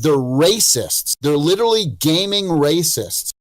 They're racists. They're literally gaming racists.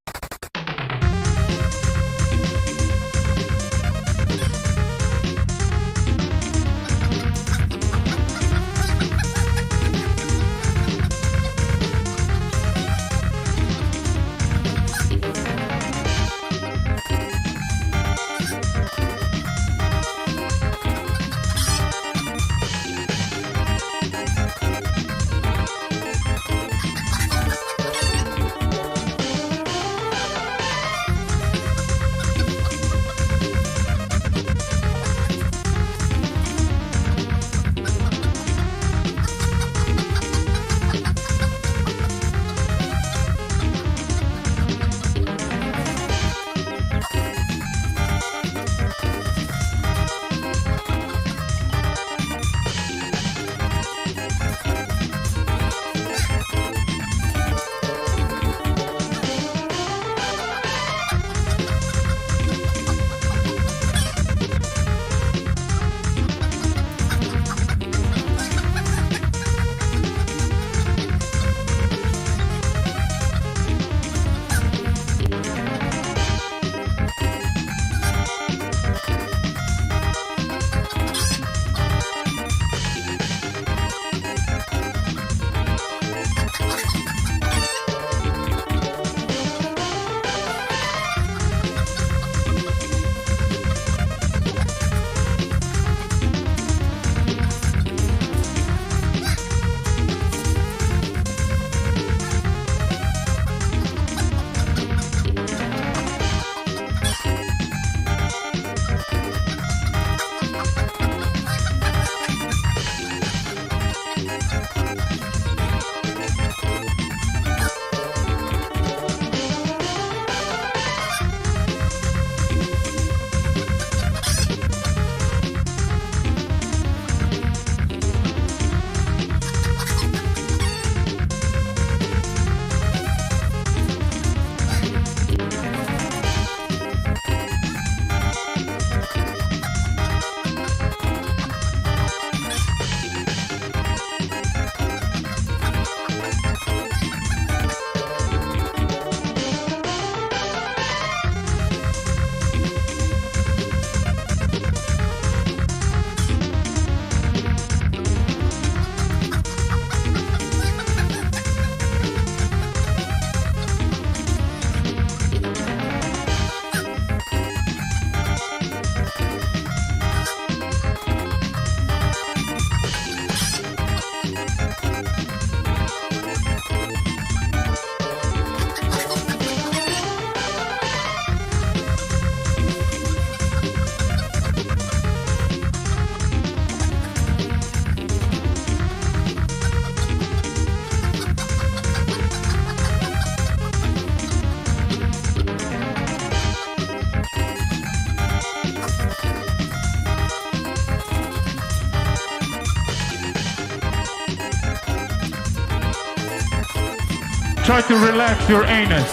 Try to relax your anus,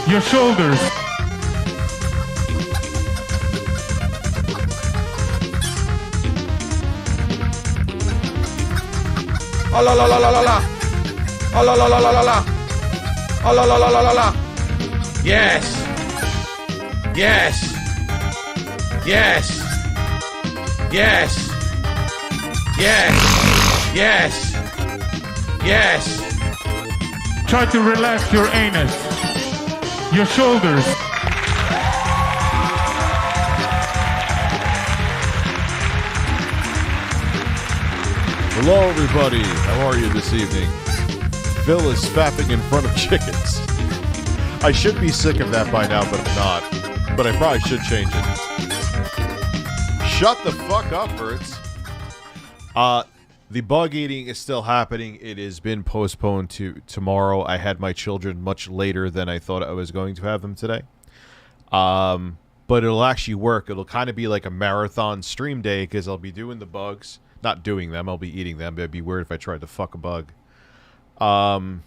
your shoulders. Oh la la la la la la. Oh la la la la la la. Oh la la la la la la. Yes. Yes. Yes. Yes. Yes. Yes. Yes. Try to relax your anus, your shoulders. Hello, everybody. How are you this evening? Phil is fapping in front of chickens. I should be sick of that by now, but I'm not. But I probably should change it. Shut the fuck up, birds. The bug eating is still happening. It has been postponed to tomorrow. I had my children much later than I thought I was going to have them today. But it'll actually work. It'll kind of be like a marathon stream day because I'll be doing the bugs. Not doing them. I'll be eating them. But it'd be weird if I tried to fuck a bug. What am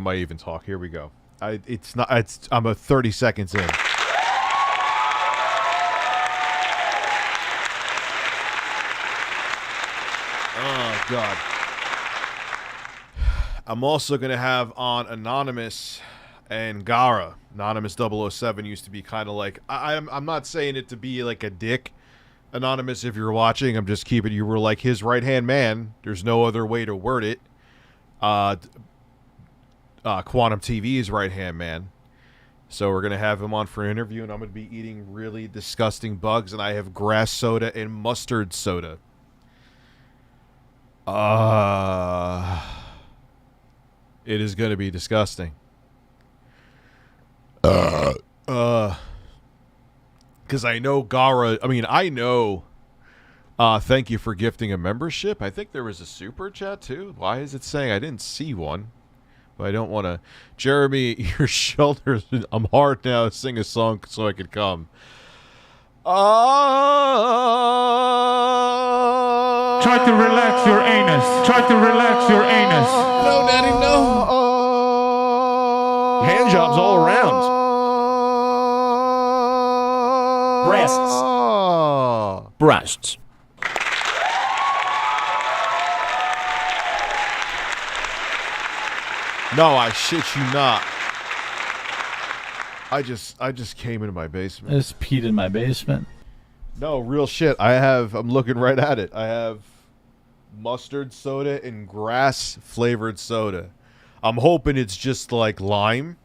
I even talking? Here we go. I'm a 30 seconds in. Oh, God. I'm also going to have on Anonymous and Garaa. Anonymous 007 used to be kind of like, I'm not saying it to be like a dick. Anonymous, if you're watching, I'm just keeping you were like his right-hand man. There's no other way to word it. Quantum TV's right-hand man. So we're going to have him on for an interview, and I'm going to be eating really disgusting bugs, and I have grass soda and mustard soda. It is going to be disgusting. Because I know Garaa, I know, thank you for gifting a membership. I think there was a super chat too. Why is it saying I didn't see one? But I don't want to. Jeremy, your shoulders, I'm hard now. Sing a song so I could come. Try to relax your anus. Try to relax your anus. No, Daddy, no. Hand jobs all around. Breasts. No, I shit you not. I just came into my basement. I just peed in my basement. No, real shit. I'm looking right at it. I have mustard soda and grass flavored soda. I'm hoping it's just like lime.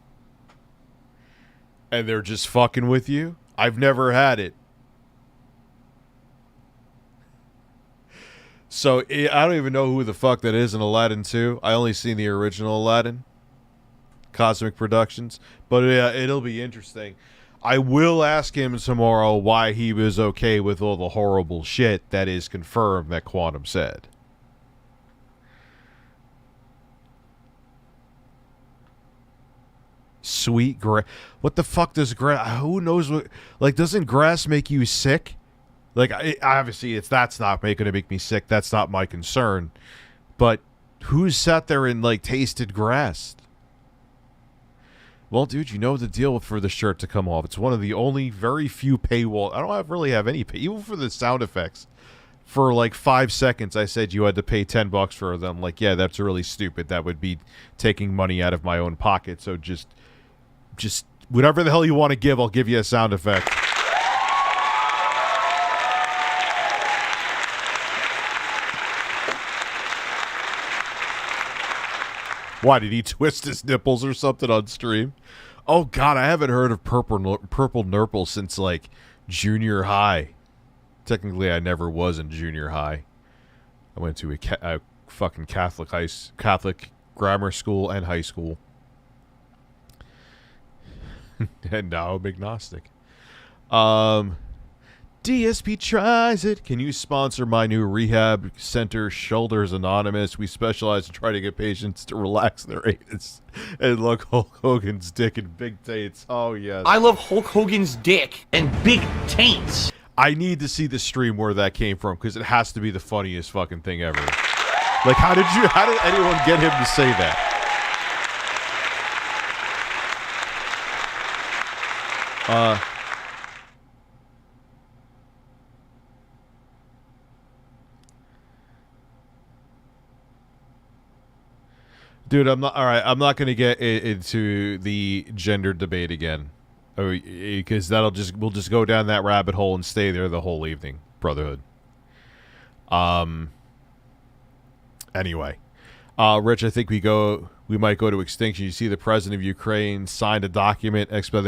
And they're just fucking with you. I've never had it. So I don't even know who the fuck that is in Aladdin 2. I only seen the original Aladdin. Cosmic Productions. But yeah, it'll be interesting. I will ask him tomorrow why he was okay with all the horrible shit that is confirmed that Quantum said. Sweet grass. What the fuck does grass... Who knows what... Like, doesn't grass make you sick? Like, obviously, that's not going to make me sick. That's not my concern. But who's sat there and, like, tasted grass? Well, dude, you know the deal for the shirt to come off. It's one of the only very few paywall... I don't really have any pay... Even for the sound effects. For, like, 5 seconds, I said you had to pay $10 for them. Like, yeah, that's really stupid. That would be taking money out of my own pocket. So just whatever the hell you want to give, I'll give you a sound effect. Why, did he twist his nipples or something on stream? Oh, God, I haven't heard of Purple Nurple since, like, junior high. Technically, I never was in junior high. I went to a fucking Catholic grammar school and high school. And now I'm agnostic. DSP tries it. Can you sponsor my new rehab center, Shoulders Anonymous? We specialize in trying to get patients to relax their anus and look Hulk Hogan's dick and big taints. Oh, yes. I love Hulk Hogan's dick and big taints. I need to see the stream where that came from, because it has to be the funniest fucking thing ever. Like, how did anyone get him to say that? Dude, I'm not going to get into the gender debate again, because we'll just go down that rabbit hole and stay there the whole evening, Brotherhood. Anyway, Rich, I think we might go to extinction. You see, the president of Ukraine signed a document expediting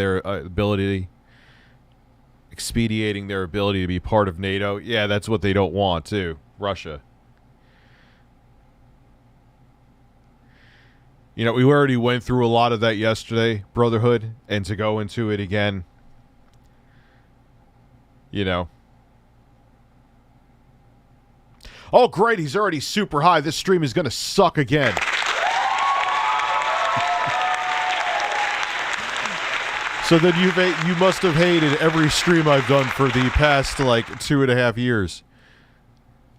their ability to be part of NATO. Yeah, that's what they don't want too. Russia. You know, we already went through a lot of that yesterday, Brotherhood, and to go into it again, you know. Oh, great, he's already super high. This stream is going to suck again. So then you must have hated every stream I've done for the past, like, 2.5 years.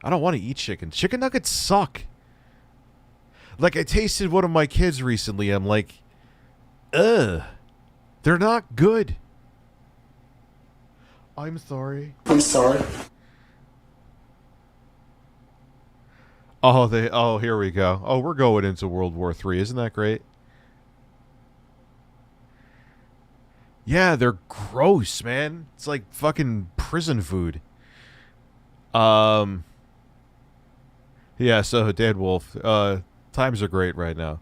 I don't want to eat chicken. Chicken nuggets suck. Like, I tasted one of my kids recently. I'm like, ugh. They're not good. I'm sorry. I'm sorry. Oh, here we go. Oh, we're going into World War III. Isn't that great? Yeah, they're gross, man. It's like fucking prison food. Yeah, so Dan Wolf, times are great right now.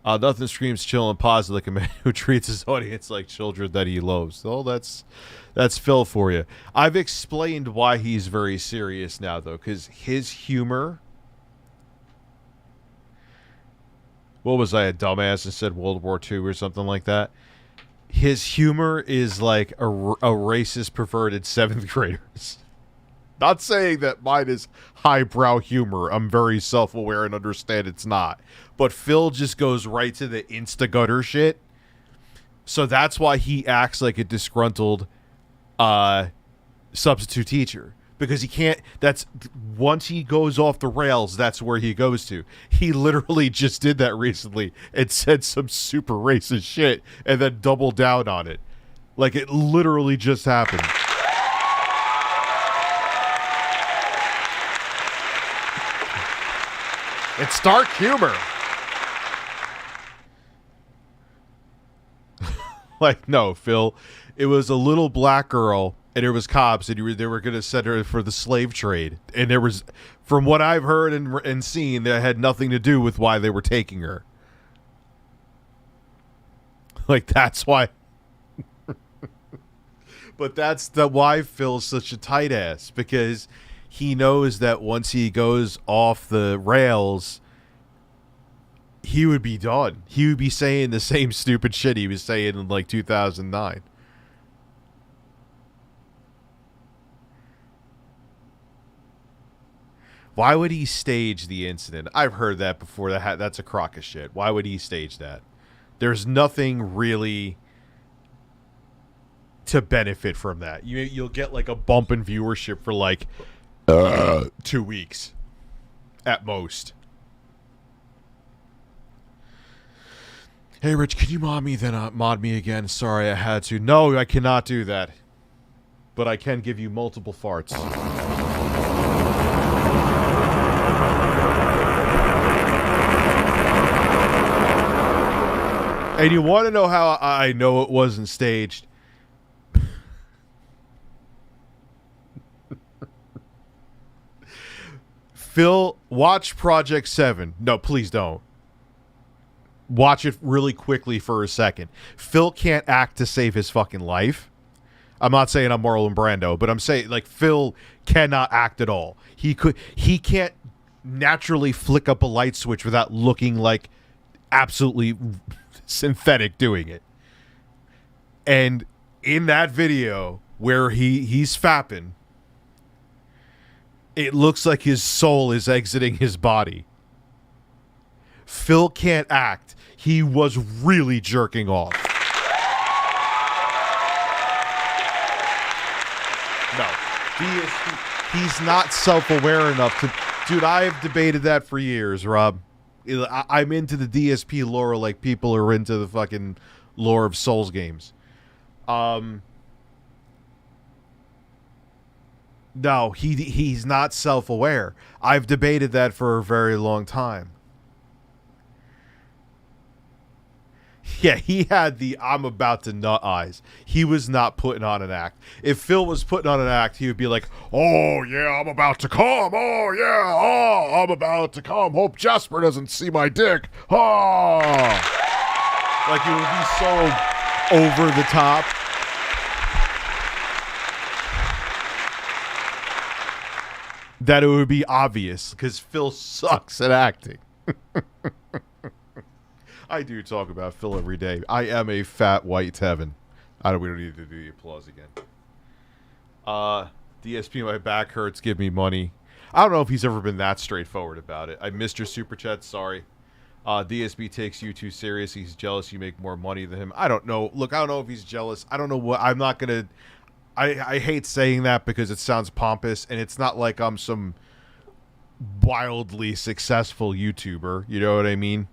Nothing screams chill and positive like a man who treats his audience like children that he loves. Oh, that's Phil for you. I've explained why he's very serious now, though, because his humor... What was I, a dumbass, and said World War II or something like that? His humor is like a racist, perverted 7th graders. Not saying that mine is highbrow humor. I'm very self-aware and understand it's not. But Phil just goes right to the insta-gutter shit. So that's why he acts like a disgruntled substitute teacher. Because he can't... Once he goes off the rails, that's where he goes to. He literally just did that recently and said some super racist shit and then doubled down on it. Like, it literally just happened. It's dark humor. Like, no, Phil. It was a little black girl, and there was cops, and they were going to send her for the slave trade. And there was, from what I've heard and seen, that had nothing to do with why they were taking her. Like, that's why. But that's why Phil's such a tight ass, because he knows that once he goes off the rails, he would be done. He would be saying the same stupid shit he was saying in like 2009. Why would he stage the incident? I've heard that before. That's a crock of shit. Why would he stage that? There's nothing really to benefit from that. You'll get like a bump in viewership for like 2 weeks at most. Hey Rich, can you mod me then mod me again? Sorry, I had to. No, I cannot do that. But I can give you multiple farts. And you want to know how I know it wasn't staged? Phil, watch Project 7. No, please don't. Watch it really quickly for a second. Phil can't act to save his fucking life. I'm not saying I'm Marlon Brando, but I'm saying, like, Phil cannot act at all. He can't naturally flick up a light switch without looking like absolutely synthetic doing it. And in that video where he's fapping, it looks like his soul is exiting his body. Phil can't act. He was really jerking off. No. He's not self-aware enough to... Dude, I have debated that for years, Rob. I'm into the DSP lore like people are into the fucking lore of Souls games. No, he's not self-aware. I've debated that for a very long time. Yeah, he had the I'm about to nut eyes. He was not putting on an act. If Phil was putting on an act, he would be like, oh, yeah, I'm about to come. Oh, yeah, oh, I'm about to come. Hope Jasper doesn't see my dick. Oh. Like, it would be so over the top. That it would be obvious, because Phil sucks at acting. I do talk about Phil every day. I am a fat white Tevin. We don't need to do the applause again. DSP, my back hurts. Give me money. I don't know if he's ever been that straightforward about it. I missed your super chat. Sorry. DSP takes you too serious. He's jealous you make more money than him. I don't know. Look, I don't know if he's jealous. I don't know what. I'm not going to. I hate saying that because it sounds pompous, and it's not like I'm some wildly successful YouTuber. You know what I mean?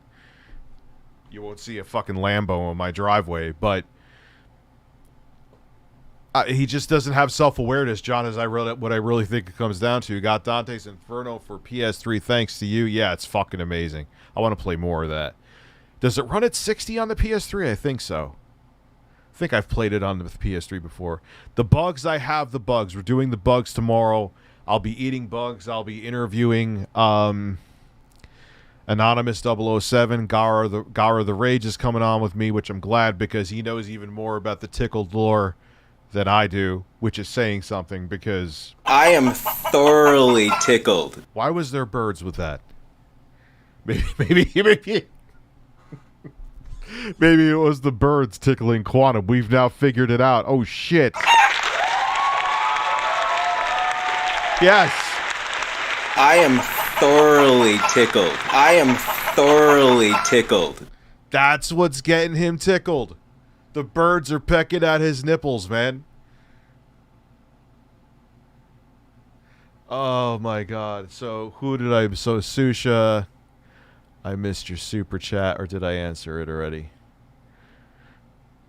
You won't see a fucking Lambo on my driveway, but He just doesn't have self-awareness, John, as what I really think it comes down to. Got Dante's Inferno for PS3, thanks to you. Yeah, it's fucking amazing. I want to play more of that. Does it run at 60 on the PS3? I think so. I think I've played it on the PS3 before. The bugs, I have the bugs. We're doing the bugs tomorrow. I'll be eating bugs. I'll be interviewing Anonymous 007. Garaa the Rage is coming on with me, which I'm glad because he knows even more about the tickled lore than I do, which is saying something because... I am thoroughly tickled. Why was there birds with that? Maybe it was the birds tickling Quantum. We've now figured it out. Oh, shit. Yes. I am thoroughly tickled. I am thoroughly tickled. That's what's getting him tickled. The birds are pecking at his nipples, man. Oh, my God. So, who did I... So, Susha... I missed your super chat, or did I answer it already?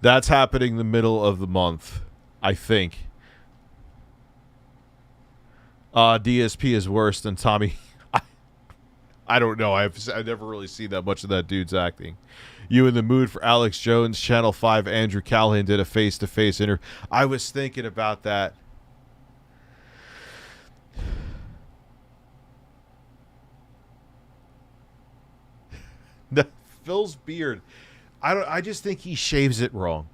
That's happening the middle of the month, I think. DSP is worse than Tommy. I don't know. I've never really seen that much of that dude's acting. You in the mood for Alex Jones? Channel 5 Andrew Callahan did a face-to-face interview. I was thinking about that. Phil's beard, I just think he shaves it wrong.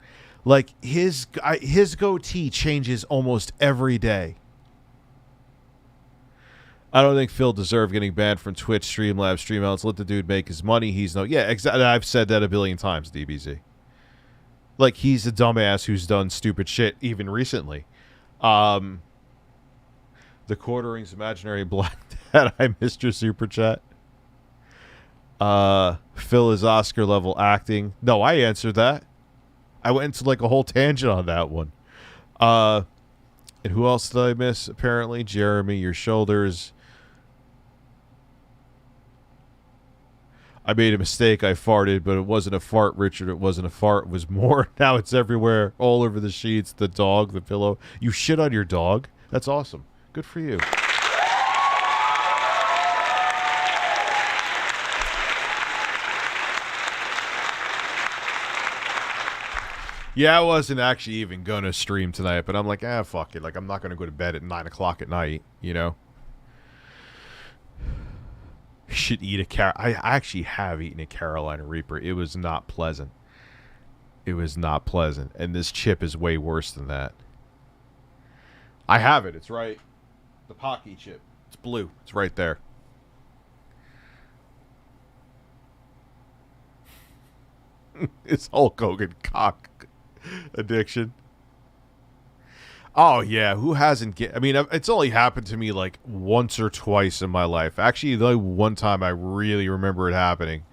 Like his goatee changes almost every day. I don't think Phil deserved getting banned from Twitch, StreamLabs, StreamLabs. Let the dude make his money. He's no... Yeah, exactly. I've said that a billion times, DBZ. Like, he's a dumbass who's done stupid shit even recently. The Quartering's Imaginary Black Dad. I missed your super chat. Phil is Oscar level acting. No, I answered that. I went into like a whole tangent on that one. And who else did I miss? Apparently, Jeremy, your shoulders. I made a mistake. I farted, but it wasn't a fart, Richard. It wasn't a fart. It was more. Now it's everywhere, all over the sheets, the dog, the pillow. You shit on your dog? That's awesome. Good for you. Yeah, I wasn't actually even going to stream tonight, but I'm like, fuck it. Like, I'm not going to go to bed at 9 o'clock at night, you know? Should eat I actually have eaten a Carolina Reaper. It was not pleasant. It was not pleasant. And this chip is way worse than that. I have it. It's right. The Pocky chip. It's blue. It's right there. It's Hulk Hogan cock addiction. Oh yeah, who hasn't I mean, it's only happened to me like once or twice in my life. Actually, the one time I really remember it happening,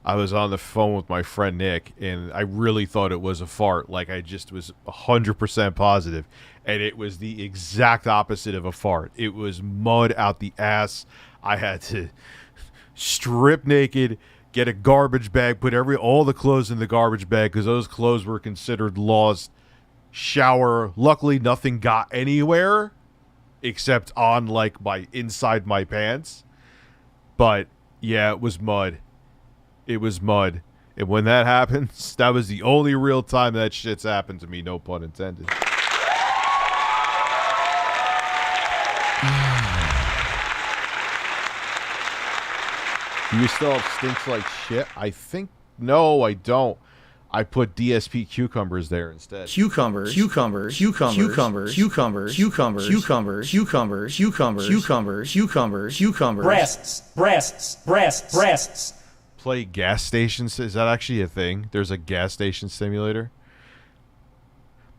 I was on the phone with my friend Nick, and I really thought it was a fart. Like, I just was 100% positive, and it was the exact opposite of a fart. It was mud out the ass. I had to strip naked, get a garbage bag, put all the clothes in the garbage bag because those clothes were considered lost. Shower. Luckily, nothing got anywhere except on like inside my pants. But yeah, it was mud. It was mud. And when that happens, that was the only real time that shit's happened to me. No pun intended. Do you still have stinks like shit? I think... No, I don't. I put DSP cucumbers there instead. Cucumbers. Breasts. Play gas stations? Is that actually a thing? There's a gas station simulator?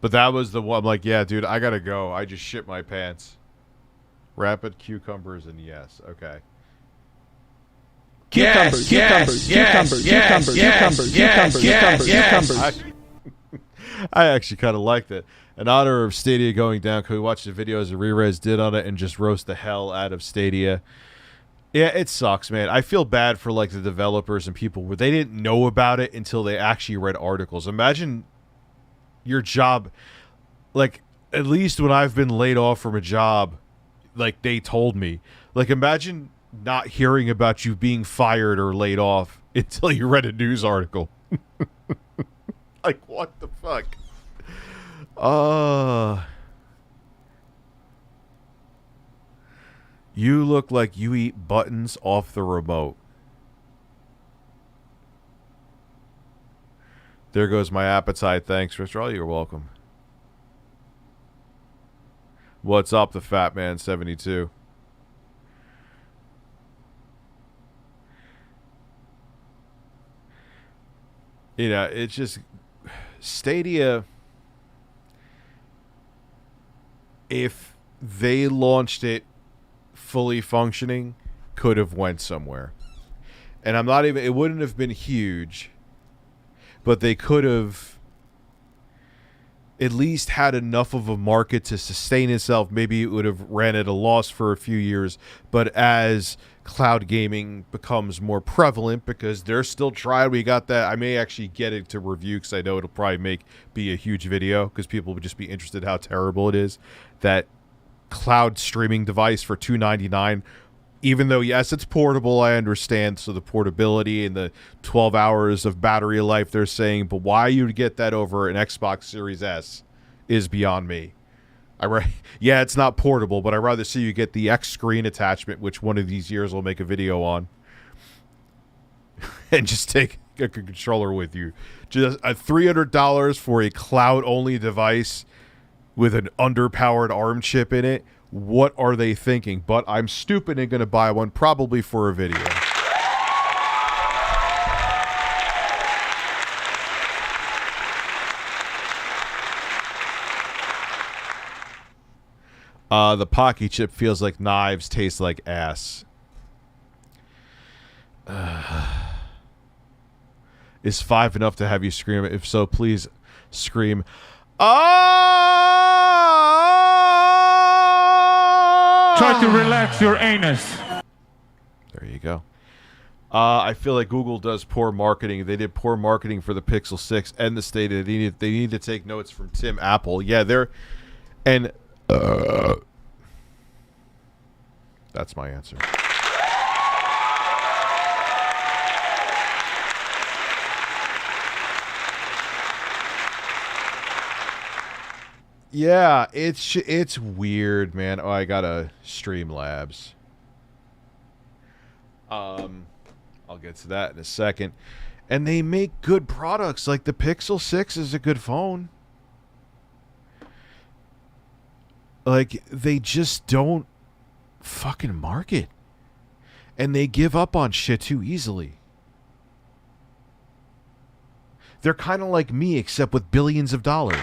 But that was the one. I'm like, yeah, dude, I gotta go. I just shit my pants. Rapid cucumbers and yes. Okay. Cucumbers. I actually kind of liked it. In honor of Stadia going down, can we watch the videos that Rerez did on it and just roast the hell out of Stadia? Yeah, it sucks, man. I feel bad for like the developers and people where they didn't know about it until they actually read articles. Imagine your job. Like, at least when I've been laid off from a job, like they told me, like imagine not hearing about you being fired or laid off until you read a news article. Like, what the fuck? You look like you eat buttons off the remote. There goes my appetite. Thanks, Mr. You're welcome. What's up, the Fat Man 72? You know, it's just Stadia. If they launched it fully functioning, could have went somewhere. And I'm not even, it wouldn't have been huge, but they could have at least had enough of a market to sustain itself. Maybe it would have ran at a loss for a few years, but as cloud gaming becomes more prevalent, because they're still trying, we got that, I may actually get it to review because I know it'll probably be a huge video because people would just be interested how terrible it is. That cloud streaming device for $299, even though yes it's portable, I understand, so the portability and the 12 hours of battery life they're saying, but why you would get that over an Xbox Series S is beyond me. Yeah, it's not portable, but I'd rather see you get the X screen attachment, which one of these years we'll make a video on, and just take a controller with you. Just a $300 for a cloud only device with an underpowered ARM chip in it. What are they thinking? But I'm stupid and going to buy one, probably for a video. The Pocky chip feels like knives, tastes like ass. Is 5 enough to have you scream? If so, please scream. Try to relax your anus. There you go. I feel like Google does poor marketing. They did poor marketing for the Pixel 6 and the Stadia. They need to take notes from Tim Apple. Yeah, that's my answer. Yeah, it's weird, man. Oh, I got a StreamLabs. I'll get to that in a second. And they make good products. Like the Pixel 6 is a good phone. Like, they just don't fucking market. And they give up on shit too easily. They're kind of like me, except with billions of dollars.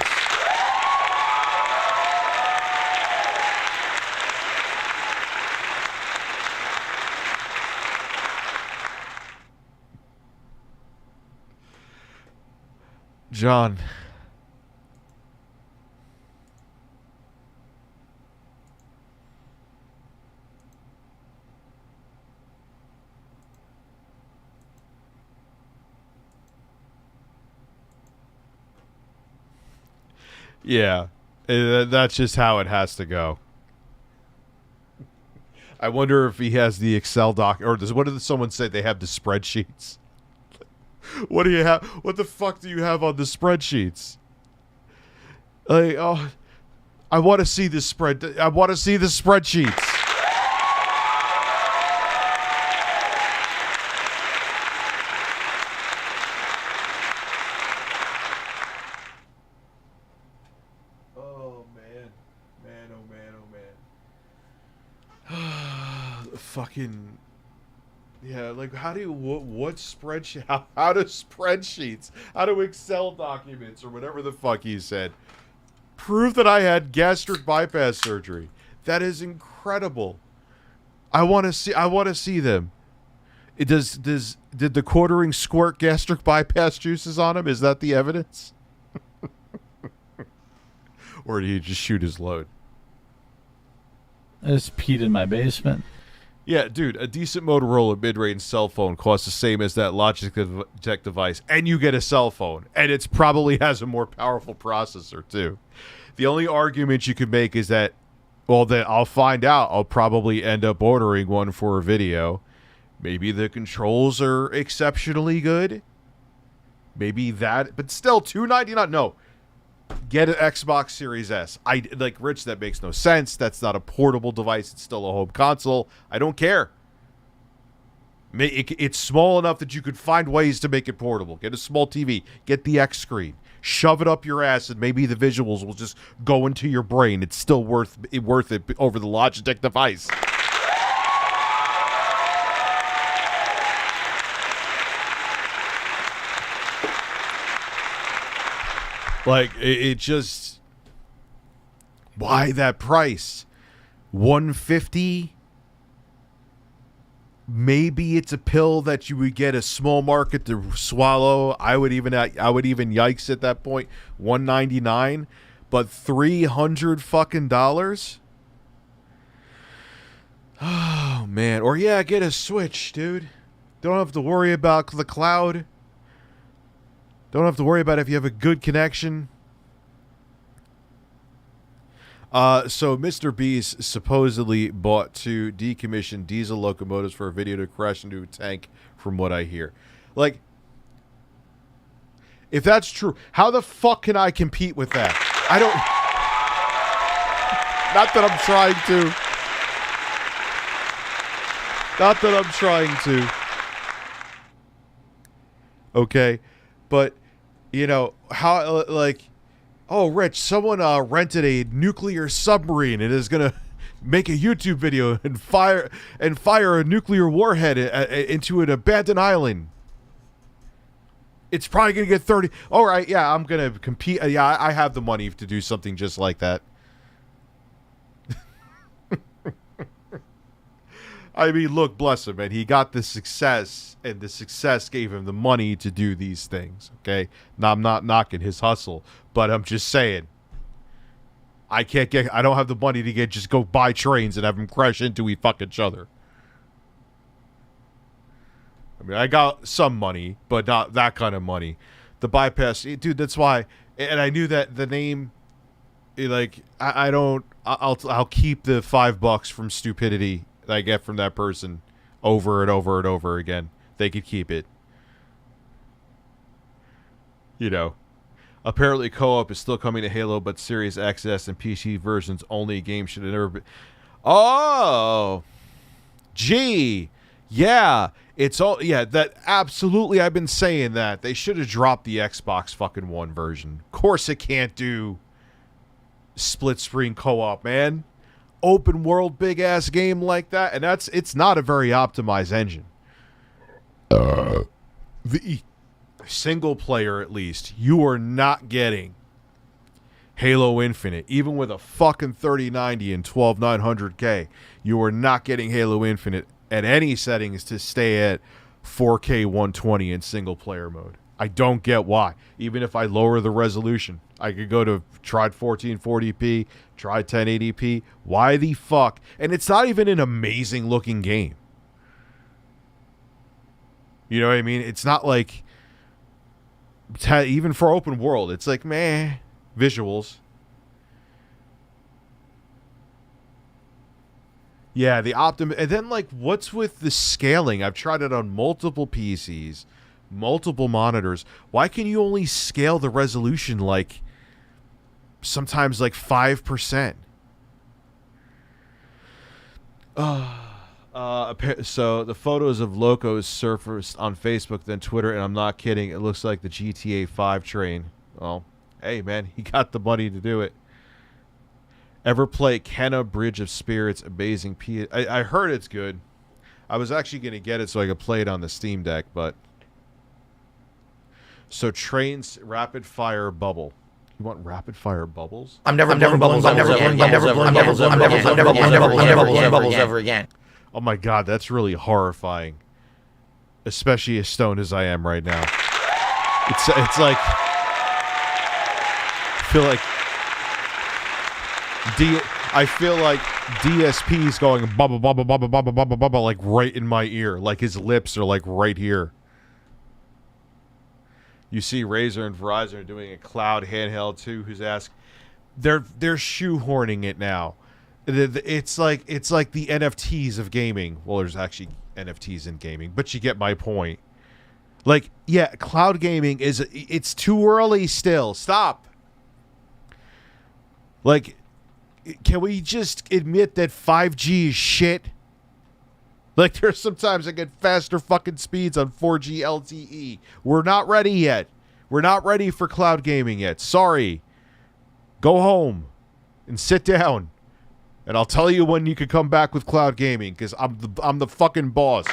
John. Yeah, that's just how it has to go. I wonder if he has the Excel doc, or what did someone say? They have the spreadsheets. What do you have? What the fuck do you have on the spreadsheets? Like, oh, I want to see this I want to see the spreadsheets. Fucking yeah, like how do you what spreadsheet, how do spreadsheets, how do Excel documents or whatever the fuck he said prove that I had gastric bypass surgery? That is incredible. I want to see them. Did the quartering squirt gastric bypass juices on him? Is that the evidence? Or did he just shoot his load? I just peed in my basement. Yeah, dude, a decent Motorola mid-range cell phone costs the same as that Logitech device, and you get a cell phone, and it probably has a more powerful processor, too. The only argument you could make is that, well, then I'll find out. I'll probably end up ordering one for a video. Maybe the controls are exceptionally good. Maybe that, but still, $299. No. Get an Xbox Series S. Like Rich, that makes no sense. That's not a portable device. It's still a home console. I don't care. It's small enough that you could find ways to make it portable. Get a small TV. Get the X screen. Shove it up your ass, and maybe the visuals will just go into your brain. It's still worth it over the Logitech device. Like, it just... Why that price? $150? Maybe it's a pill that you would get a small market to swallow. I would even yikes at that point. $199, but $300 fucking dollars? Oh man. Or yeah, get a Switch, dude. Don't have to worry about the cloud. Don't have to worry about if you have a good connection. So Mr. Beast supposedly bought 2 decommissioned diesel locomotives for a video to crash into a tank, from what I hear. Like, if that's true, how the fuck can I compete with that? I don't... Not that I'm trying to. Not that I'm trying to. Okay, but... You know, how, like, oh, Rich, someone rented a nuclear submarine and is going to make a YouTube video and fire a nuclear warhead into an abandoned island. It's probably going to get 30. All right, yeah, I'm going to compete. Yeah, I have the money to do something just like that. I mean, look, bless him, man. He got the success, and the success gave him the money to do these things, okay? Now, I'm not knocking his hustle, but I'm just saying, I don't have the money to just go buy trains and have them crash into each other. I mean, I got some money, but not that kind of money. The bypass, dude, that's why, and I knew that the name, like, I'll keep the $5 from stupidity that I get from that person over and over and over again. They could keep it. You know. Apparently co-op is still coming to Halo, but Series XS and PC versions only. Game should have never been... Oh! Gee! Yeah! It's all... Yeah, that... Absolutely, I've been saying that. They should have dropped the Xbox fucking One version. Of course it can't do split-screen co-op, man. Open world big ass game like that, and it's not a very optimized engine. The single player, at least, you are not getting Halo Infinite, even with a fucking 3090 and 12900K. You are not getting Halo Infinite at any settings to stay at 4K 120 in single player mode. I don't get why. Even if I lower the resolution, I could go to try 1440p, try 1080p. Why the fuck? And it's not even an amazing looking game. You know what I mean? It's not like, even for open world, it's like, meh, visuals. Yeah, the and then, like, what's with the scaling? I've tried it on multiple PCs, multiple monitors. Why can you only scale the resolution, like, sometimes, like, 5%? So the photos of Locos surfaced on Facebook, then Twitter, and I'm not kidding. It looks like the GTA 5 train. Well, hey, man, he got the money to do it. Ever play Kenna Bridge of Spirits? Amazing. I heard it's good. I was actually going to get it so I could play it on the Steam Deck, but... So, trains, rapid fire bubble. You want rapid fire bubbles? I'm never bubbles ever again. Oh my god, that's really horrifying. Especially as stoned as I am right now. It's like... I feel like... I feel like DSP's going bubba bubba bubba bubba bubba bubba like right in my ear. Like his lips are like right here. You see Razer and Verizon are doing a cloud handheld too. Who's asked? They're shoehorning it now. It's like the NFTs of gaming. Well, there's actually NFTs in gaming, but you get my point. Like, yeah, cloud gaming it's too early still. Stop. Like, can we just admit that 5G is shit? Like, there's sometimes I get faster fucking speeds on 4G LTE. We're not ready yet. We're not ready for cloud gaming yet. Sorry. Go home and sit down. And I'll tell you when you can come back with cloud gaming, because I'm the fucking boss.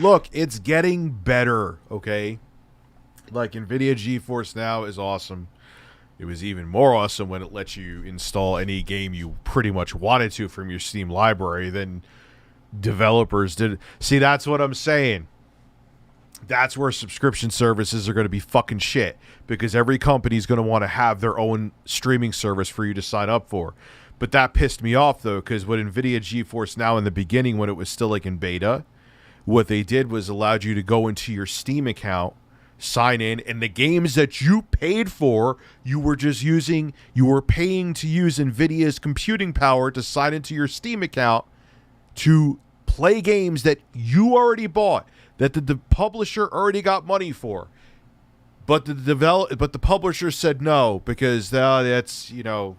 Look, it's getting better, okay? Like, NVIDIA GeForce Now is awesome. It was even more awesome when it lets you install any game you pretty much wanted to from your Steam library than developers did. See, that's what I'm saying. That's where subscription services are going to be fucking shit, because every company's going to want to have their own streaming service for you to sign up for. But that pissed me off, though, because what NVIDIA GeForce Now in the beginning, when it was still like in beta, what they did was allowed you to go into your Steam account, sign in, and the games that you paid for, you were paying to use NVIDIA's computing power to sign into your Steam account to play games that you already bought, that the publisher already got money for. But the publisher said no, because that's, you know,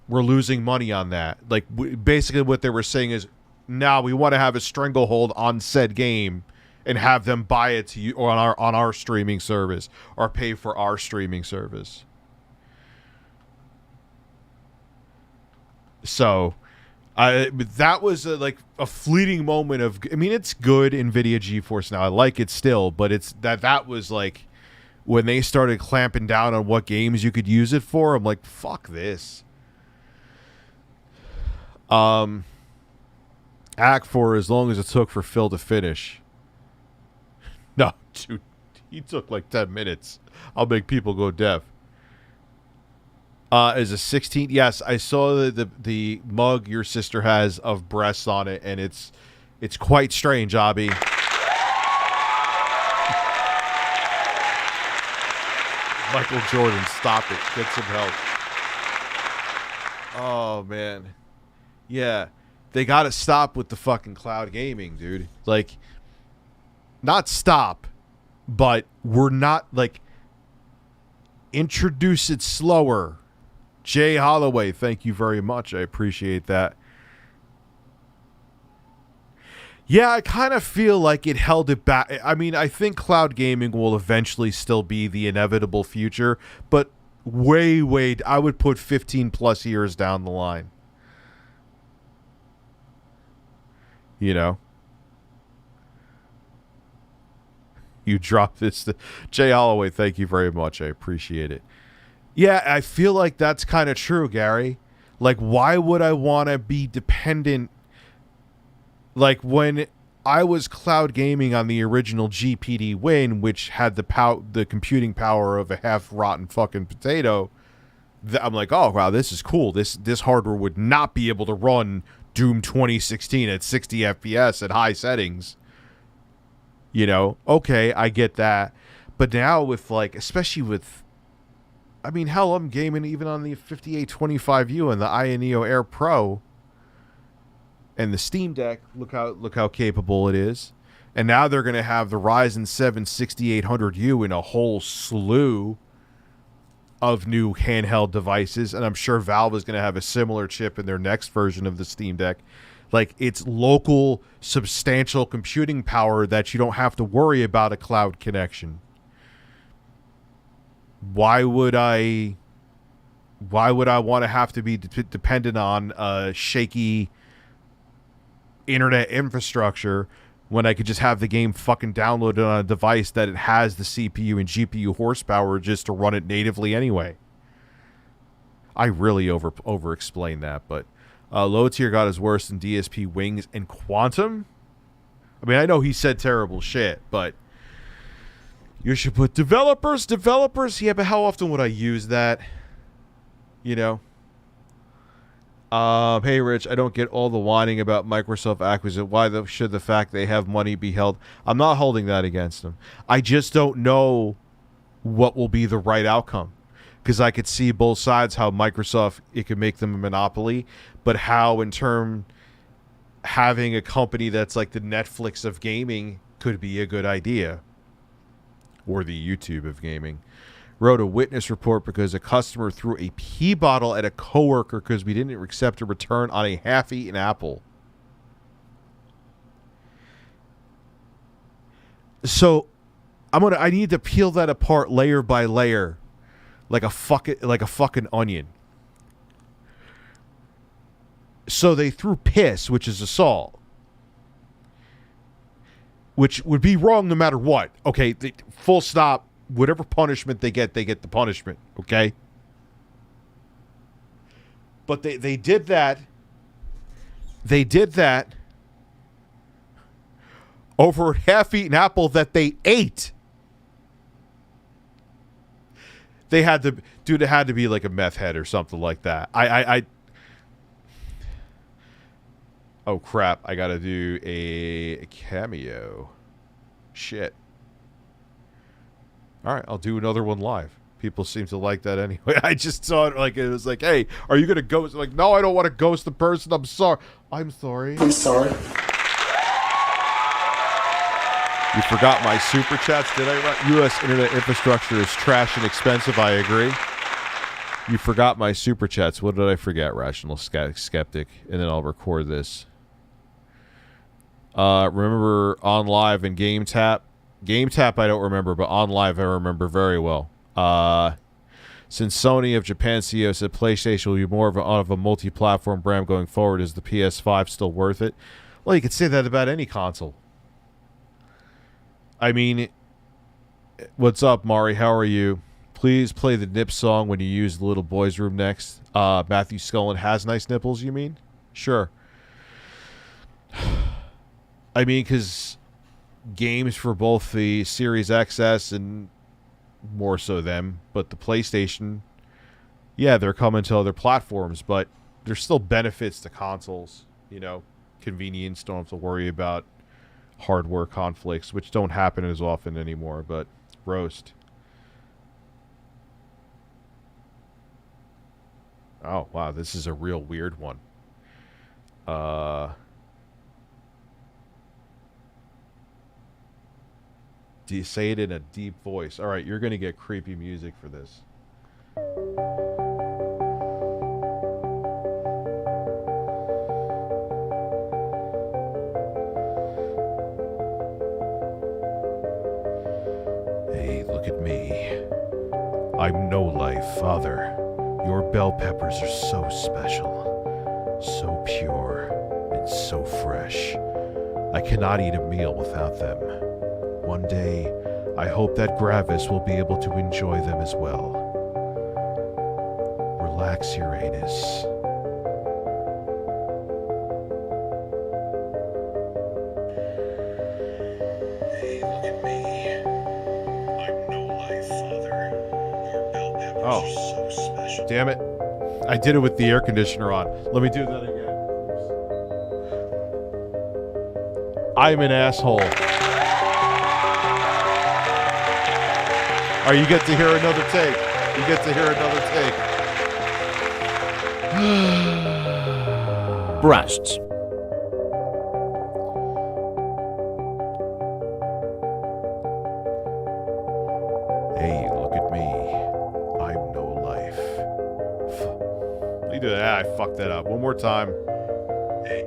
we're losing money on that. Like, basically what they were saying is, now we want to have a stranglehold on said game and have them buy it to you or on our streaming service, or pay for our streaming service. So that was like a fleeting moment of, I mean, it's good, NVIDIA GeForce Now. I like it still, but it's that was like when they started clamping down on what games you could use it for. I'm like, fuck this. Act for as long as it took for Phil to finish. No, dude, he took like 10 minutes. I'll make people go deaf. Is a 16? Yes, I saw the mug your sister has of breasts on it, and it's quite strange, Abby. Michael Jordan, stop it. Get some help. Oh, man. Yeah. They got to stop with the fucking cloud gaming, dude. Like, not stop, but we're not, like, introduce it slower. Jay Holloway, thank you very much. I appreciate that. Yeah, I kind of feel like it held it back. I mean, I think cloud gaming will eventually still be the inevitable future, but way, I would put 15 plus years down the line. You know? You dropped this. Jay Holloway, thank you very much. I appreciate it. Yeah, I feel like that's kind of true, Gary. Like, why would I want to be dependent? Like, when I was cloud gaming on the original GPD Win, which had the computing power of a half-rotten fucking potato, I'm like, oh, wow, this is cool. This hardware would not be able to run Doom 2016 at 60 FPS at high settings. You know, okay, I get that. But now with, like, especially with, I mean, hell, I'm gaming even on the 5825U and the Neo Air Pro and the Steam Deck. Look how capable it is. And now they're going to have the Ryzen 7 6800U in a whole slew of new handheld devices, and I'm sure Valve is going to have a similar chip in their next version of the Steam Deck. Like, it's local, substantial computing power that you don't have to worry about a cloud connection. Why would I want to have to be dependent on a shaky internet infrastructure when I could just have the game fucking downloaded on a device that it has the CPU and GPU horsepower just to run it natively anyway? I really over explained that, but low tier got is worse than DSP Wings and Quantum. I mean, I know he said terrible shit, but you should put developers. Yeah, but how often would I use that? You know? Hey, Rich, I don't get all the whining about Microsoft acquisition. Why should the fact they have money be held? I'm not holding that against them. I just don't know what will be the right outcome. Because I could see both sides, how Microsoft, it could make them a monopoly, but how in turn having a company that's like the Netflix of gaming could be a good idea. Or the YouTube of gaming. Wrote a witness report because a customer threw a pee bottle at a coworker because we didn't accept a return on a half-eaten apple. So I need to peel that apart layer by layer. Like a fucking onion. So they threw piss, which is assault, which would be wrong no matter what. Okay, full stop. Whatever punishment they get the punishment. Okay. But they did that. They did that over a half-eaten apple that they ate. They had to, dude, it had to be like a meth head or something like that. Oh, crap. I got to do a Cameo. Shit. All right, I'll do another one live. People seem to like that anyway. I just saw it like, it was like, hey, are you going to ghost? Like, no, I don't want to ghost the person. I'm sorry. I'm sorry. You forgot my super chats, did I? U.S. internet infrastructure is trash and expensive. I agree. You forgot my super chats. What did I forget, Rational Skeptic? And then I'll record this. Remember on live and Game Tap? Game Tap I don't remember, but on live I remember very well. Since Sony of Japan CEO said PlayStation will be more of a multi-platform brand going forward, is the PS5 still worth it? Well, you could say that about any console. I mean, what's up, Mari? How are you? Please play the nip song when you use the little boy's room next. Matthew Scullin has nice nipples, you mean? Sure. I mean, because games for both the Series XS and more so them, but the PlayStation, yeah, they're coming to other platforms, but there's still benefits to consoles. You know, convenience, don't have to worry about hardware conflicts, which don't happen as often anymore, but roast. Oh, wow, this is a real weird one. Do you say it in a deep voice? All right, you're going to get creepy music for this. Hey, look at me. I'm No Life Father. Your bell peppers are so special, so pure, and so fresh. I cannot eat a meal without them. One day, I hope that Gravis will be able to enjoy them as well. Relax your anus. Hey, look at me. I'm No Life Father. Your bell peppers are so special. Damn it. I did it with the air conditioner on. Let me do that again. I'm an asshole. Or you get to hear another take. You get to hear another take. Breasts. Hey, look at me. I'm No Life. You do that. I fucked that up. One more time. Hey.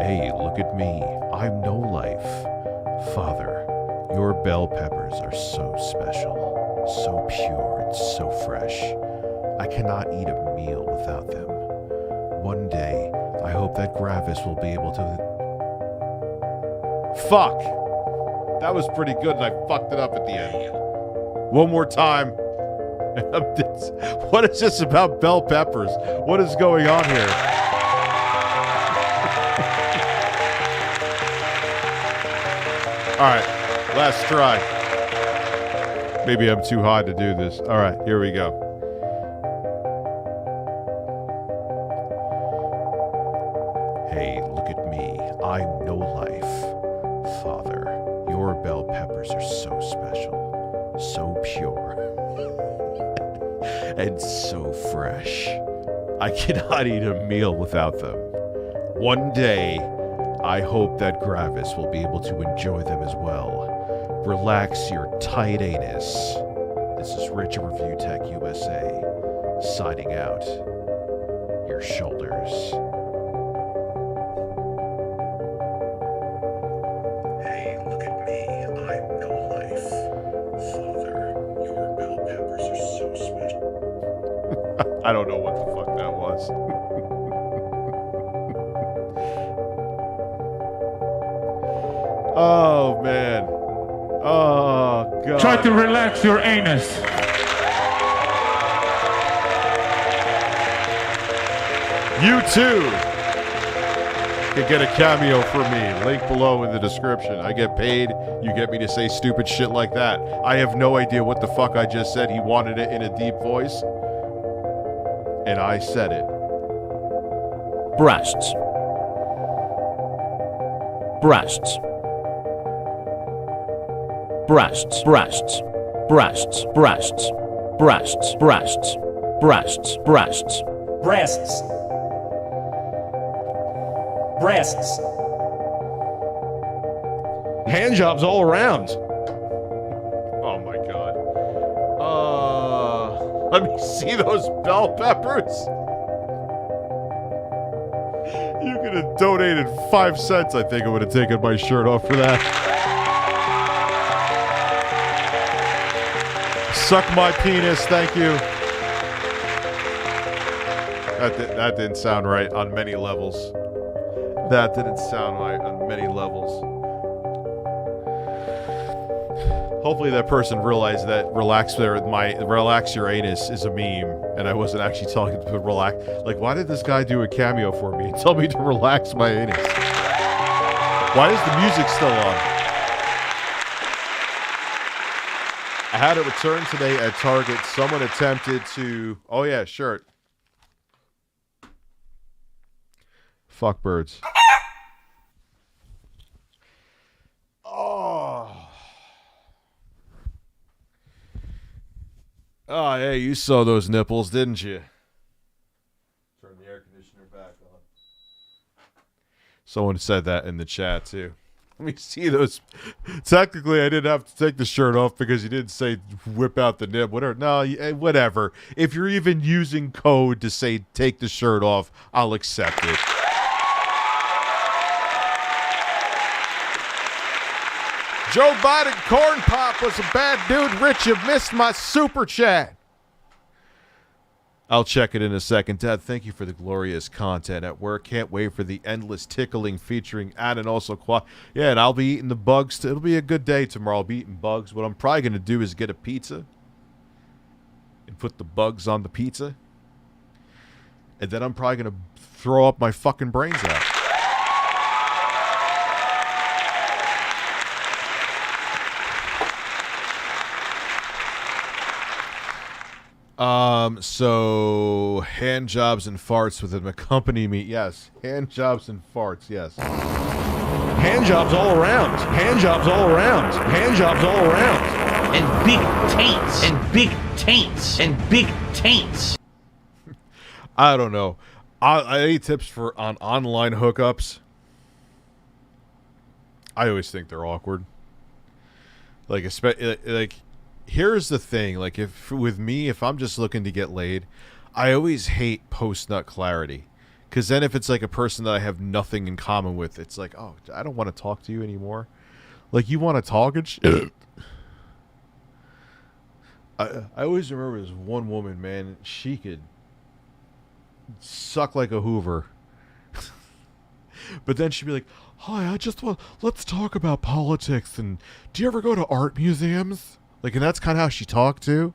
Hey, look at me. I'm No Life. Father, your bell peppers are so special, so pure and so fresh. I cannot eat a meal without them. One day, I hope that Gravis will be able to... Fuck! That was pretty good and I fucked it up at the end. One more time. What is this about bell peppers? What is going on here? All right, last try. Maybe I'm too high to do this. All right, here we go. Hey, look at me. I'm no life. Father, your bell peppers are so special, so pure, and so fresh. I cannot eat a meal without them. One day, I hope that Gravis will be able to enjoy them as well. Relax your tight anus. This is Rich of ReviewTechUSA, signing out. Your shoulders. Hey, look at me. I'm no life. Father, your bell peppers are so special. I don't know what the fuck that was. Oh, man. Oh, God. Try to relax your anus. You too can get a cameo from me. Link below in the description. I get paid. You get me to say stupid shit like that. I have no idea what the fuck I just said. He wanted it in a deep voice. And I said it. Breasts. Breasts. Breasts. Breasts. Breasts. Breasts. Breasts. Breasts. Breasts. Breasts. Breasts. Breasts. Hand jobs all around. Oh my God. Let me see those bell peppers. You could have donated 5 cents. I think I would have taken my shirt off for that. Suck my penis, thank you. That didn't sound right on many levels. That didn't sound right on many levels. Hopefully that person realized that relax your anus is a meme, and I wasn't actually telling him to relax. Like, why did this guy do a cameo for me and tell me to relax my anus? Why is the music still on? I had a return today at Target. Someone attempted to... Oh, yeah, shirt. Fuck birds. Oh. Oh, hey, you saw those nipples, didn't you? Turn the air conditioner back on. Someone said that in the chat, too. Let me see those. Technically, I didn't have to take the shirt off because you didn't say whip out the nip. Whatever. No, whatever. If you're even using code to say take the shirt off, I'll accept it. Joe Biden corn pop was a bad dude. Rich, you missed my super chat. I'll check it in a second. Dad, thank you for the glorious content at work. Can't wait for the endless tickling featuring Ann and also Yeah, and I'll be eating the bugs. It'll be a good day tomorrow. I'll be eating bugs. What I'm probably going to do is get a pizza and put the bugs on the pizza. And then I'm probably going to throw up my fucking brains out. So hand jobs and farts with an accompany me. Yes, hand jobs and farts. Yes. Hand jobs all around. Hand jobs all around. Hand jobs all around. And big taints. And big taints. And big taints. I don't know. Any tips on online hookups? I always think they're awkward. Like here's the thing, like if I'm just looking to get laid, I always hate post-nut clarity. Because then if it's like a person that I have nothing in common with, it's like, oh, I don't want to talk to you anymore. Like, you want to talk and shit? I always remember this one woman, man, she could suck like a Hoover. But then she'd be like, hi, let's talk about politics, and do you ever go to art museums? Like, and that's kind of how she talked too.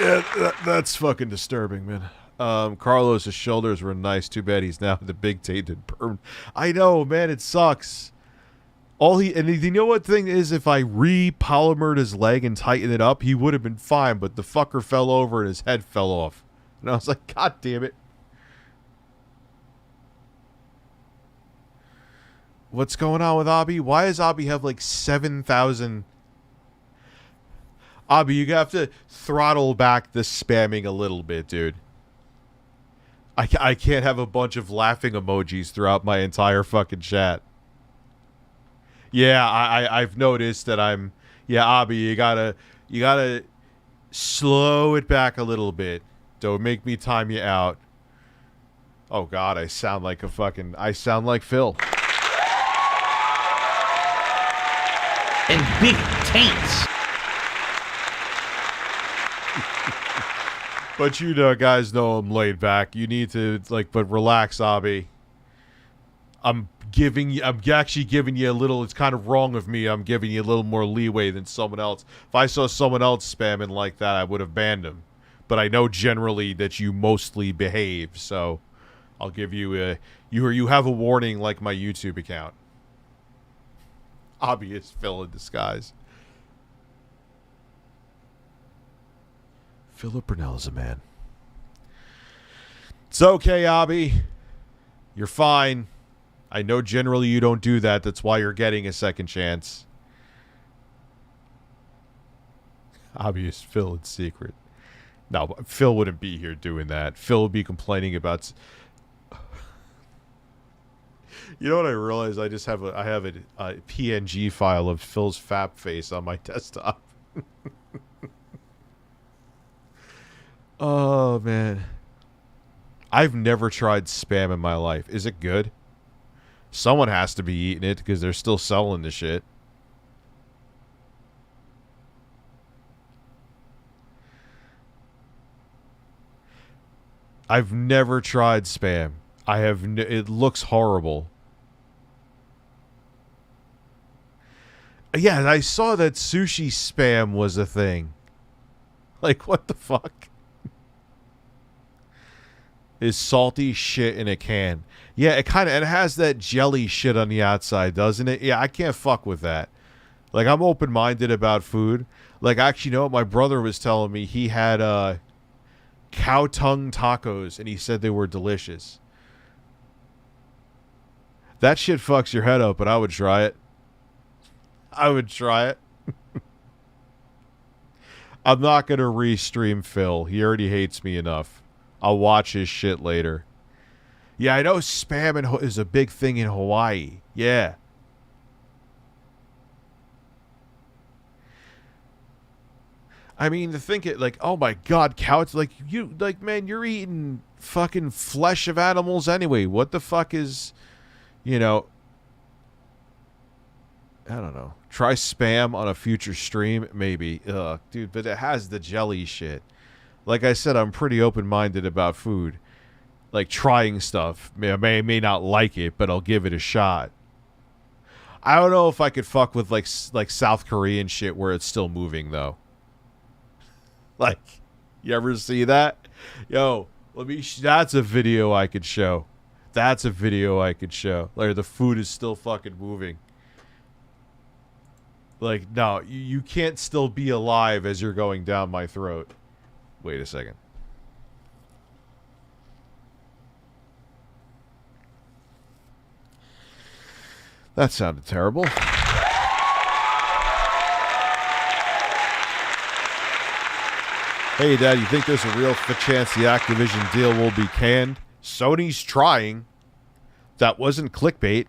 Yeah, that's fucking disturbing, man. Carlos's shoulders were nice. Too bad he's now the big tainted perm. I know, man. It sucks. You know what thing is? If I re-polymered his leg and tightened it up, he would have been fine. But the fucker fell over and his head fell off. And I was like, God damn it. What's going on with Abby? Why does Abby have like 7,000? Abby, you have to throttle back the spamming a little bit, dude. I can't have a bunch of laughing emojis throughout my entire fucking chat. Yeah, I've noticed that I'm... Yeah, Abby, you gotta slow it back a little bit. Don't make me time you out. Oh, God, I sound like Phil. And big taints. But you know, guys know I'm laid back. You need to, but relax, Abby. I'm actually giving you a little, it's kind of wrong of me. I'm giving you a little more leeway than someone else. If I saw someone else spamming like that, I would have banned him. But I know generally that you mostly behave, so I'll give you you have a warning like my YouTube account. Obvious Phil in disguise. Philip Burnell is a man. It's okay, Abby. You're fine. I know generally you don't do that. That's why you're getting a second chance. Obvious Phil in secret. No, Phil wouldn't be here doing that. Phil would be complaining about... You know what I realized? I have a PNG file of Phil's fap face on my desktop. Oh, man. I've never tried Spam in my life. Is it good? Someone has to be eating it because they're still selling the shit. I've never tried Spam. It looks horrible. Yeah, I saw that sushi Spam was a thing. Like, what the fuck? Is salty shit in a can. Yeah, it has that jelly shit on the outside, doesn't it? Yeah, I can't fuck with that. Like, I'm open-minded about food. Like, actually, you know what? My brother was telling me he had cow tongue tacos, and he said they were delicious. That shit fucks your head up, but I would try it. I would try it. I'm not going to re-stream Phil. He already hates me enough. I'll watch his shit later. Yeah, I know spam is a big thing in Hawaii. Yeah. I mean, to think it, like, oh my god, cow, it's like, man, you're eating fucking flesh of animals anyway. What the fuck is, you know, I don't know. Try spam on a future stream, maybe. Ugh, dude, but it has the jelly shit. Like I said, I'm pretty open-minded about food. Like, trying stuff. I may not like it, but I'll give it a shot. I don't know if I could fuck with, like South Korean shit where it's still moving, though. Like, you ever see that? Yo, that's a video I could show. That's a video I could show. Like, the food is still fucking moving. Like, no, you can't still be alive as you're going down my throat. Wait a second. That sounded terrible. Hey, Dad, you think there's a real chance the Activision deal will be canned? Sony's trying. That wasn't clickbait.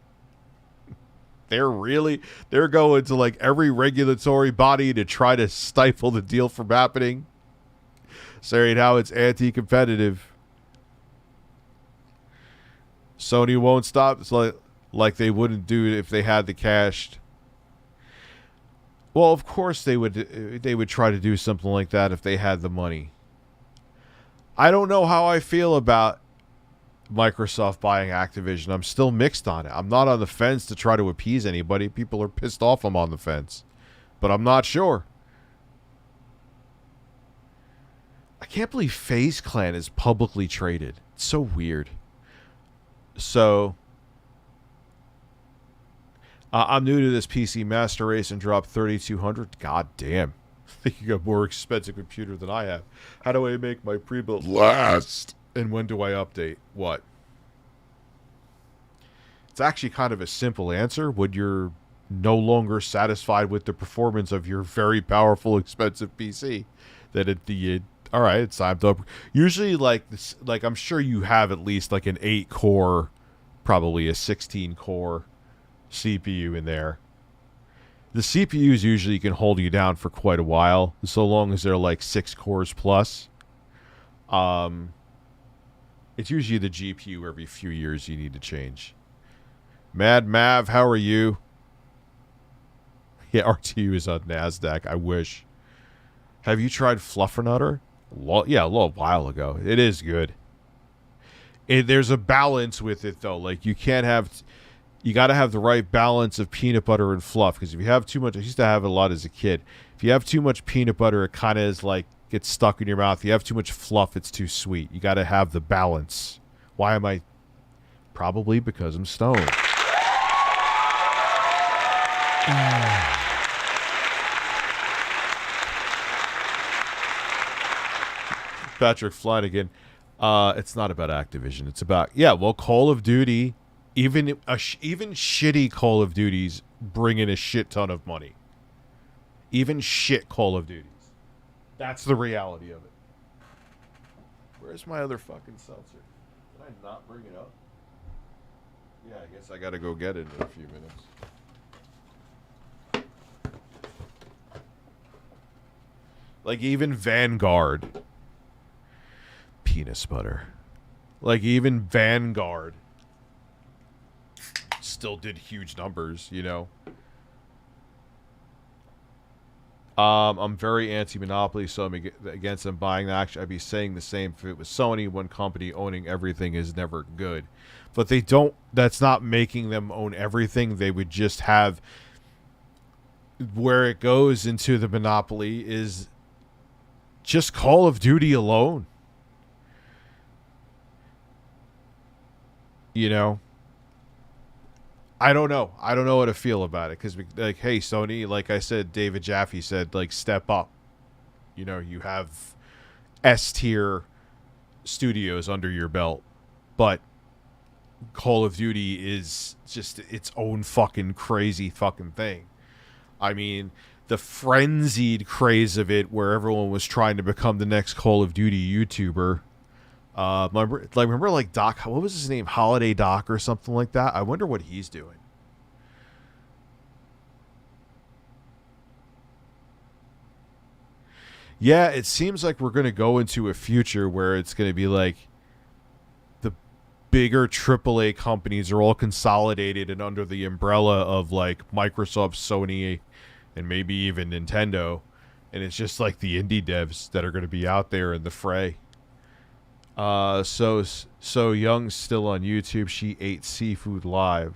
They're going to, like, every regulatory body to try to stifle the deal from happening. Saying how it's anti-competitive. Sony won't stop. It's like they wouldn't do it if they had the cash. Well, of course they would try to do something like that if they had the money. I don't know how I feel about Microsoft buying Activision. I'm still mixed on it. I'm not on the fence to try to appease anybody. People are pissed off I'm on the fence. But I'm not sure. I can't believe FaZe Clan is publicly traded. It's so weird. So, I'm new to this PC Master Race and dropped 3,200. God damn. I think you got a more expensive computer than I have. How do I make my pre-built last? And when do I update? What? It's actually kind of a simple answer. When you're no longer satisfied with the performance of your very powerful, expensive PC, then all right, it's time to usually like this, like I'm sure you have at least like an 8-core, probably a 16-core CPU in there. The CPUs usually can hold you down for quite a while, so long as they're like 6 cores plus. It's usually the GPU every few years you need to change. Mad Mav, how are you? Yeah, RTU is on NASDAQ. I wish. Have you tried Fluffernutter? Yeah, a little while ago. It is good. There's a balance with it, though. Like, you can't have... You got to have the right balance of peanut butter and fluff. Because if you have too much... I used to have it a lot as a kid. If you have too much peanut butter, it kind of is like... Gets stuck in your mouth. If you have too much fluff, it's too sweet. You got to have the balance. Why am I... Probably because I'm stoned. Patrick Flanagan. It's not about Activision. It's about, yeah, well, Call of Duty, even shitty Call of Duties bring in a shit ton of money. Even shit Call of Duties. That's the reality of it. Where's my other fucking seltzer? Did I not bring it up? Yeah, I guess I gotta go get it in a few minutes. Like, even Vanguard. Penis butter. Like, even Vanguard still did huge numbers, you know? I'm very anti-monopoly, so I'm against them buying that. Actually, I'd be saying the same if it was Sony. One company owning everything is never good. But they don't... That's not making them own everything. They would just have... Where it goes into the monopoly is... Just Call of Duty alone. You know? I don't know. I don't know how to feel about it. Because, like, hey, Sony, like I said, David Jaffe said, like, step up. You know, you have S-tier studios under your belt. But Call of Duty is just its own fucking crazy fucking thing. I mean... The frenzied craze of it, where everyone was trying to become the next Call of Duty YouTuber. Remember, like Doc, what was his name? Holiday Doc or something like that. I wonder what he's doing. Yeah, it seems like we're going to go into a future where it's going to be like the bigger AAA companies are all consolidated and under the umbrella of like Microsoft, Sony, and maybe even Nintendo, and it's just like the indie devs that are going to be out there in the fray. So Young's still on YouTube. She ate seafood live.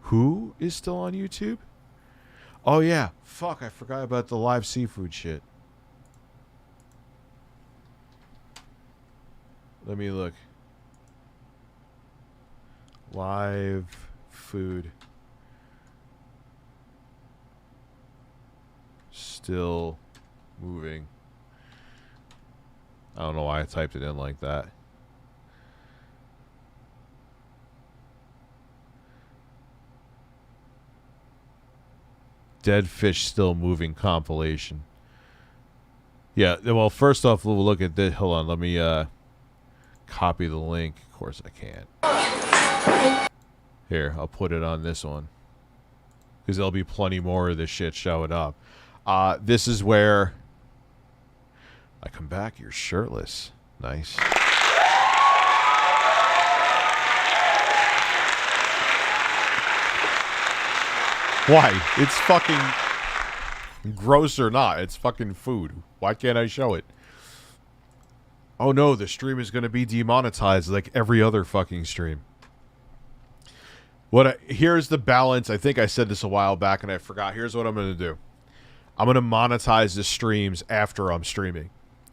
Who is still on YouTube? Oh yeah, fuck! I forgot about the live seafood shit. Let me look. Live food. Still moving. I don't know why I typed it in like that. Dead fish still moving compilation. Yeah, well, first off, we'll look at this. Hold on, let me copy the link. Of course I can't. Here, I'll put it on this one. Because there'll be plenty more of this shit showing up. This is where I come back, you're shirtless. Nice. Why? It's fucking gross or not. It's fucking food. Why can't I show it? Oh no, the stream is going to be demonetized like every other fucking stream. Here's the balance. I think I said this a while back and I forgot. Here's what I'm going to do. I'm going to monetize the streams after I'm streaming.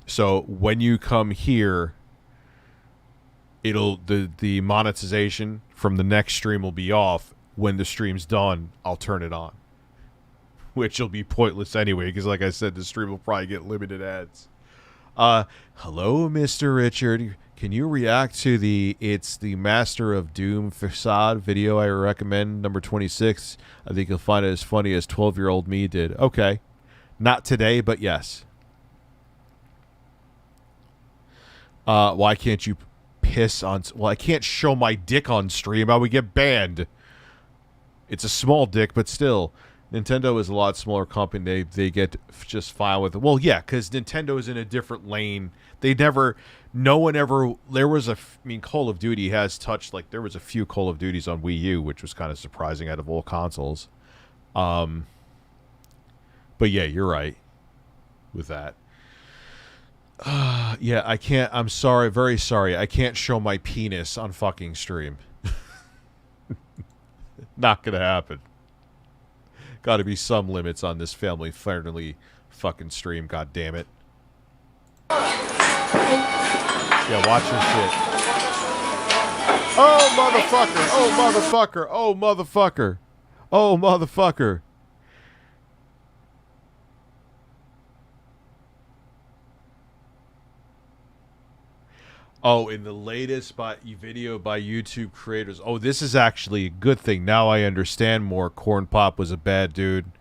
So when you come here, it'll the monetization from the next stream will be off. When the stream's done, I'll turn it on. Which will be pointless anyway, because like I said, the stream will probably get limited ads. Hello, Mr. Richard. Can you react to It's the Master of Doom facade video I recommend, number 26? I think you'll find it as funny as 12-year-old me did. Okay. Not today, but yes. Why can't you piss on... Well, I can't show my dick on stream. I would get banned. It's a small dick, but still... Nintendo is a lot smaller company. They get just fine with it. Well, yeah, because Nintendo is in a different lane. No one ever. There was Call of Duty has touched there was a few Call of Duties on Wii U, which was kind of surprising out of all consoles. But yeah, you're right with that. Yeah, I can't. I'm sorry, very sorry. I can't show my penis on fucking stream. Not gonna happen. Got to be some limits on this family-friendly fucking stream. God damn it! Yeah, watch your shit. Oh motherfucker! Oh motherfucker! Oh motherfucker! Oh motherfucker! Oh, in the latest video by YouTube creators. Oh, this is actually a good thing. Now I understand more. Corn Pop was a bad dude.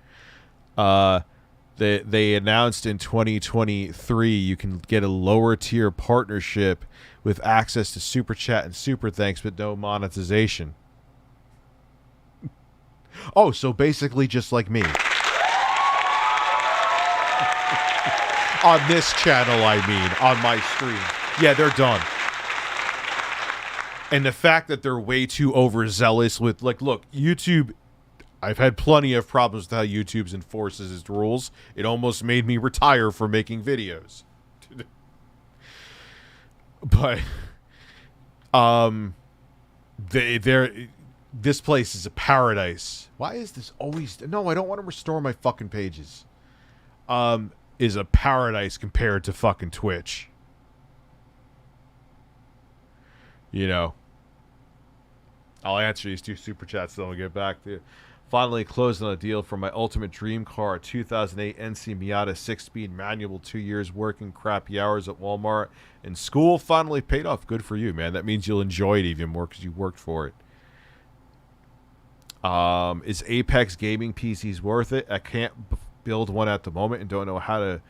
They announced in 2023 you can get a lower tier partnership with access to Super Chat and Super Thanks, but no monetization. Oh, so basically just like me. On this channel, I mean. On my stream. Yeah, they're done. And the fact that they're way too overzealous with, look, YouTube, I've had plenty of problems with how YouTube enforces its rules. It almost made me retire from making videos. But, this place is a paradise. Why is this always... No, I don't want to restore my fucking pages. Is a paradise compared to fucking Twitch. You know, I'll answer these 2 super chats, then we'll get back to you. Finally closed on a deal for my ultimate dream car, a 2008 NC Miata 6-speed manual, 2 years working crappy hours at Walmart and school. Finally paid off. Good for you, man. That means you'll enjoy it even more because you worked for it. Is Apex gaming PCs worth it? I can't build one at the moment and don't know how to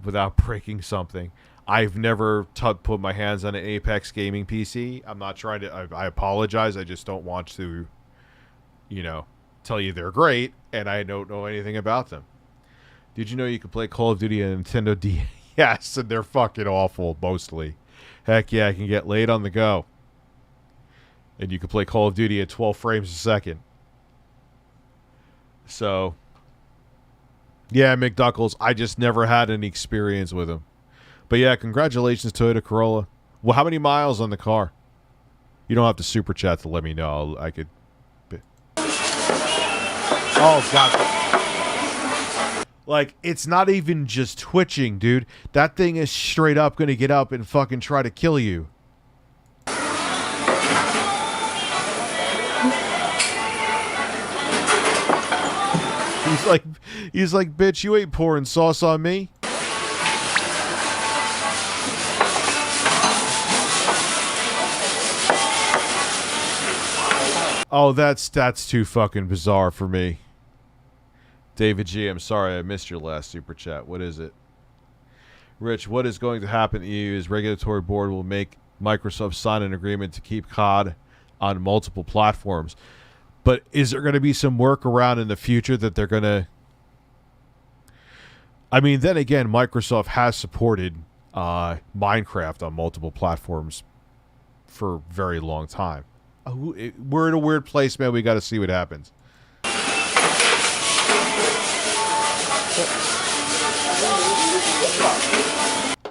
without breaking something. I've never put my hands on an Apex gaming PC. I'm not trying to... I apologize. I just don't want to, tell you they're great, and I don't know anything about them. Did you know you could play Call of Duty on Nintendo DS? Yes, and they're fucking awful, mostly. Heck yeah, I can get laid on the go. And you can play Call of Duty at 12 frames a second. So... Yeah, McDuckles, I just never had any experience with them. But yeah, congratulations, Toyota Corolla. Well, how many miles on the car? You don't have to super chat to let me know. I could... Oh, God. It's not even just twitching, dude. That thing is straight up going to get up and fucking try to kill you. He's like, bitch, you ain't pouring sauce on me. Oh, that's too fucking bizarre for me. David G, I'm sorry I missed your last super chat. What is it? Rich, what is going to happen to you is regulatory board will make Microsoft sign an agreement to keep COD on multiple platforms. But is there going to be some workaround in the future that they're going to... I mean, then again, Microsoft has supported Minecraft on multiple platforms for a very long time. We're in a weird place, man. We got to see what happens.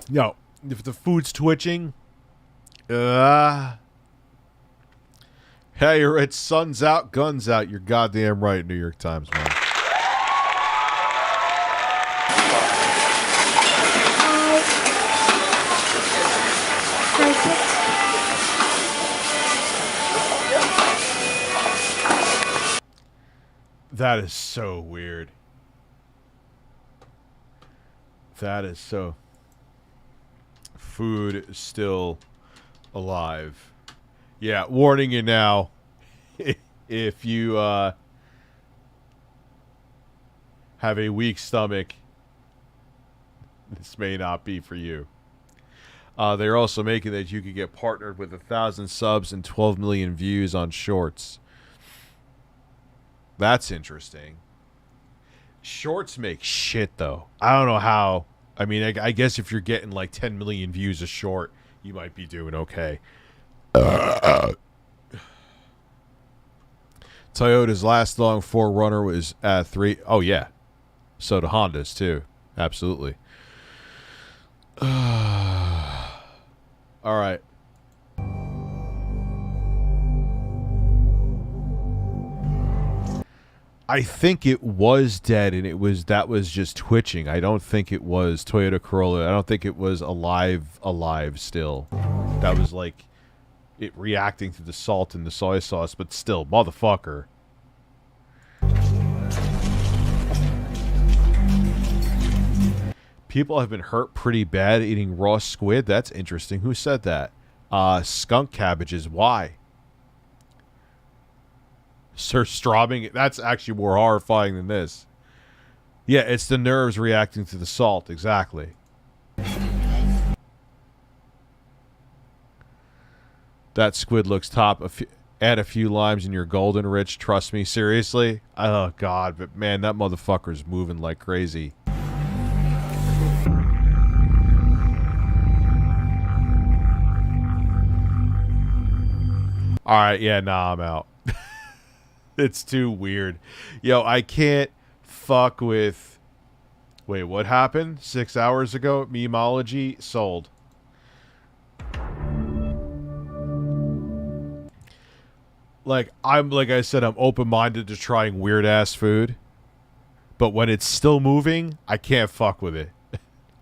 Yo, if the food's twitching... Hey, it's sun's out, guns out. You're goddamn right, New York Times, man. That is so weird. That is so... Food still alive. Yeah, warning you now. If you have a weak stomach, this may not be for you. They're also making that you could get partnered with 1,000 subs and 12 million views on shorts. That's interesting. Shorts make shit, though. I don't know how. I mean, I guess if you're getting like 10 million views a short, you might be doing okay. Toyota's last long 4Runner was at 3. Oh, yeah. So do Honda's, too. Absolutely. All right. I think it was dead, and that was just twitching. I don't think it was Toyota Corolla. I don't think it was alive still. That was like it reacting to the salt in the soy sauce, but still, motherfucker. People have been hurt pretty bad eating raw squid. That's interesting. Who said that? Skunk cabbages. Why? Sir Straubing, that's actually more horrifying than this. Yeah, it's the nerves reacting to the salt, exactly. That squid looks top. Add a few limes in your golden rich, trust me, seriously? Oh, God, but man, that motherfucker's moving like crazy. Alright, yeah, nah, I'm out. It's too weird. Yo, I can't fuck with... Wait, what happened? 6 hours ago? Memeology sold. Like I said, I'm open-minded to trying weird-ass food. But when it's still moving, I can't fuck with it.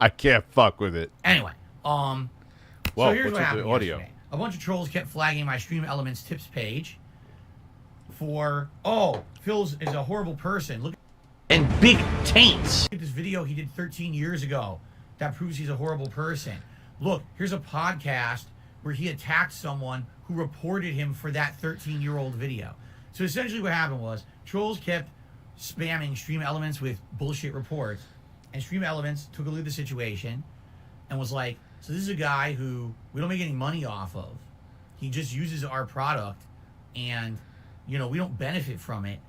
I can't fuck with it. Anyway, Whoa, so here's what what's happened with the audio? yesterday. A bunch of trolls kept flagging my Stream Elements tips page for, Phil's is a horrible person. Look and big taints. Look at this video he did 13 years ago. That proves he's a horrible person. Look, here's a podcast where he attacked someone who reported him for that 13-year-old video. So essentially what happened was trolls kept spamming Stream Elements with bullshit reports, and Stream Elements took a look at the situation and was like, so this is a guy who we don't make any money off of. He just uses our product, and we don't benefit from it.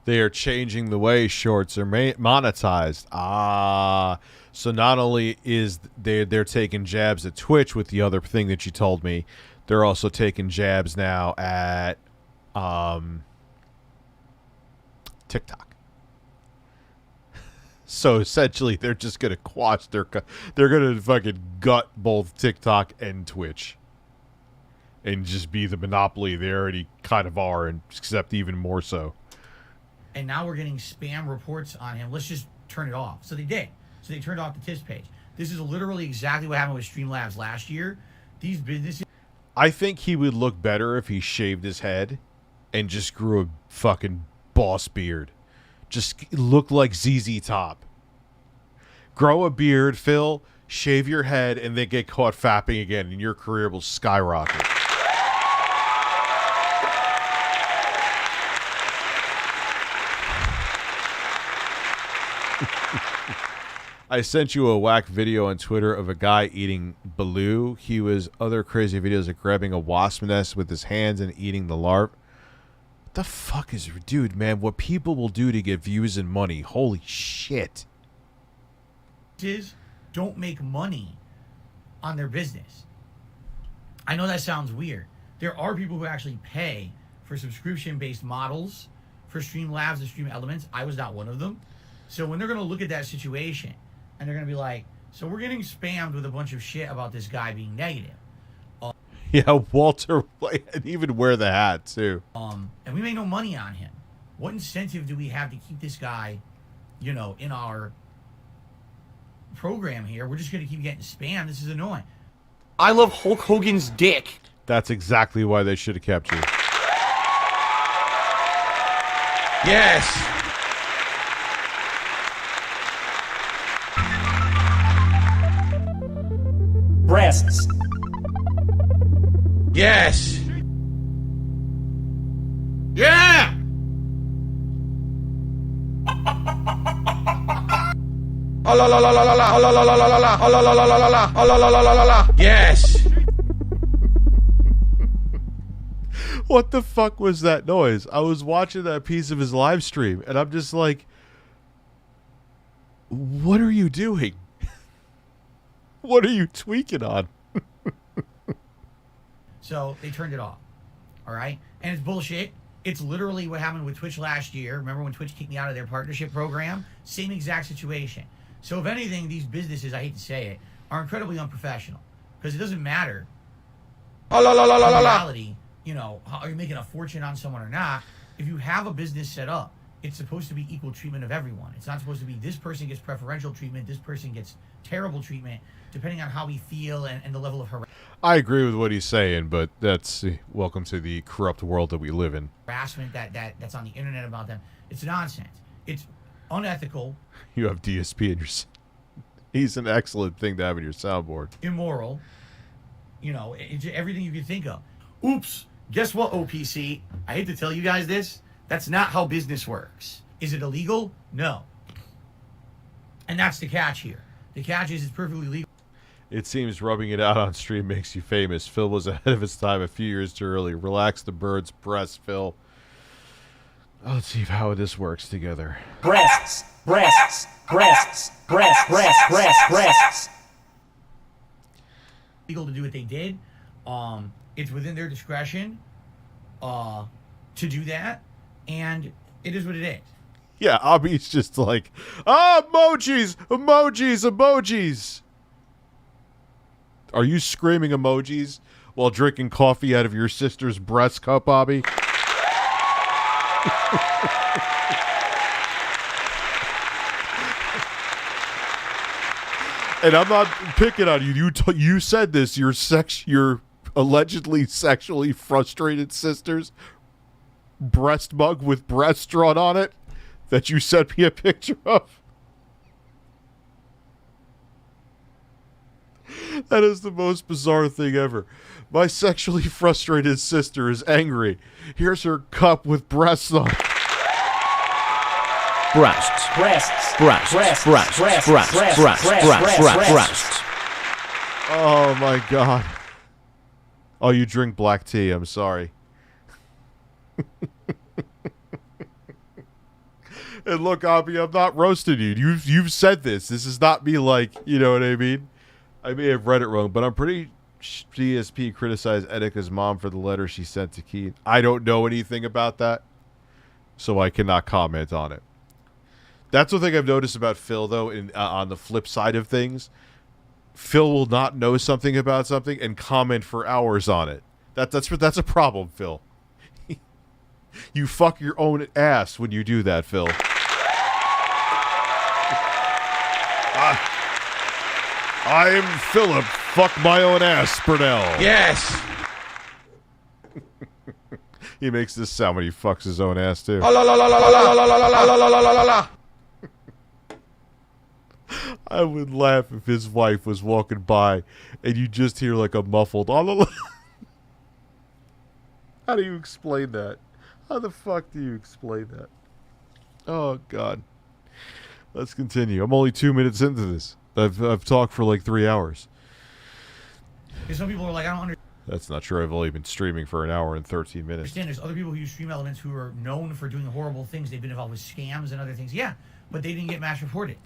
They are changing the way shorts are monetized. So not only is they're taking jabs at Twitch with the other thing that you told me, they're also taking jabs now at TikTok. So essentially, they're just gonna quash they're gonna fucking gut both TikTok and Twitch, and just be the monopoly they already kind of are, and except even more so. And now we're getting spam reports on him. Let's just turn it off. So they did. So they turned off the tips page. This is literally exactly what happened with StreamLabs last year. These businesses... I think he would look better if he shaved his head and just grew a fucking boss beard. Just look like ZZ Top. Grow a beard, Phil, shave your head, and then get caught fapping again, and your career will skyrocket. I sent you a whack video on Twitter of a guy eating Baloo. He was other crazy videos of grabbing a wasp nest with his hands and eating the larvae. What the fuck is... Dude, man, what people will do to get views and money. Holy shit. Don't make money on their business. I know that sounds weird. There are people who actually pay for subscription-based models for StreamLabs and Stream Elements. I was not one of them. So when they're going to look at that situation and they're going to be like, so we're getting spammed with a bunch of shit about this guy being negative. Yeah, Walter, and even wear the hat, too. And we make no money on him. What incentive do we have to keep this guy, in our program here? We're just going to keep getting spammed. This is annoying. I love Hulk Hogan's dick. That's exactly why they should have kept you. Yes. breasts, Yes. Yeah! Oh la la la la la la. Oh la la la la la la. Oh la la la la la la. Oh la la la la la la. Yes. What the fuck was that noise? I was watching that piece of his live stream, and I'm just like, what are you doing? What are you tweaking on? So they turned it off. All right? And it's bullshit. It's literally what happened with Twitch last year. Remember when Twitch kicked me out of their partnership program? Same exact situation. So if anything, these businesses, I hate to say it, are incredibly unprofessional. Because it doesn't matter. Oh la la la la la In la. reality, you know, are you making a fortune on someone or not? If you have a business set up, it's supposed to be equal treatment of everyone. It's not supposed to be this person gets preferential treatment, this person gets terrible treatment, depending on how we feel and the level of I agree with what he's saying, but that's welcome to the corrupt world that we live in. harassment that's on the internet about them. It's nonsense. It's unethical, You have DSP in your. He's an excellent thing to have in your soundboard. immoral, you know, everything you can think of. Oops. Guess what, OPC? I hate to tell you guys this. That's not how business works. Is it illegal? No. And that's the catch here. The catch is it's perfectly legal. It seems rubbing it out on stream makes you famous. Phil was ahead of his time a few years too early. Relax the bird's breast, Phil. Let's see how this works together. breasts, breasts, breasts, breasts, breasts, breasts, breasts. Legal to do what they did. It's within their discretion to do that. And it is what it is. Yeah, Abby's just like, emojis, emojis, emojis. Are you screaming emojis while drinking coffee out of your sister's breast cup, Abby? And I'm not picking on you. You said this. Your allegedly sexually frustrated sister's breast mug with breast drawn on it that you sent me a picture of. That is the most bizarre thing ever. My sexually frustrated sister is angry. Here's her cup with breasts on it. breasts, Breasts, breasts, breasts, breasts, breasts, breasts, breasts, breasts. Oh my god. Oh, you drink black tea. I'm sorry. And look, Abby, I'm not roasting you. You've said this. This is not me like, you know what I mean? I may have read it wrong, but I'm pretty DSP criticized Etika's mom for the letter she sent to Keith. I don't know anything about that, so I cannot comment on it. That's one thing I've noticed about Phil, though, on the flip side of things. Phil will not know something about something and comment for hours on it. That's a problem, Phil. You fuck your own ass when you do that, Phil. I'm Philip. Fuck my own ass, Burnell. Yes. He makes this sound when he fucks his own ass, too. Oh la la la la la la la la la la la la la la. I would laugh if his wife was walking by and you just hear like a muffled "oh, la, la." How do you explain that? How the fuck do you explain that? Oh god. Let's continue. I'm only 2 minutes into this. I've talked for like 3 hours. Because some people are like, I don't understand. That's not true. I've only been streaming for an hour and 13 minutes. There's other people who use stream elements who are known for doing horrible things. They've been involved with scams and other things. Yeah, but they didn't get match reported.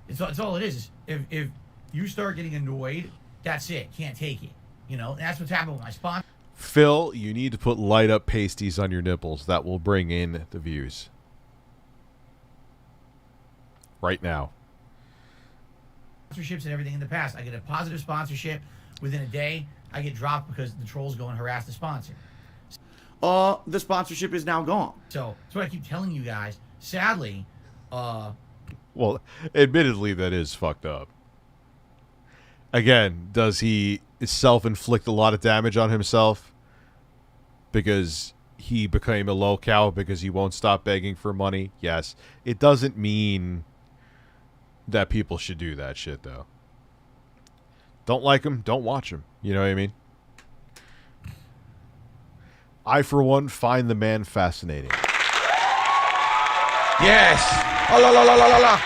It's all it is. If you start getting annoyed, that's it. Can't take it. You know, and that's what's happened with my sponsor. Phil, you need to put light up pasties on your nipples. That will bring in the views. Right now. Sponsorships and everything in the past. I get a positive sponsorship. Within a day, I get dropped because the trolls go and harass the sponsor. The sponsorship is now gone. So that's what I keep telling you guys. Sadly, Well, admittedly, that is fucked up. Again, does he self-inflict a lot of damage on himself because he became a low-cow because he won't stop begging for money? Yes. It doesn't mean that people should do that shit, though. Don't like him, don't watch him. You know what I mean? I, for one, find the man fascinating. Yes. Oh, la, la, la, la, la, la.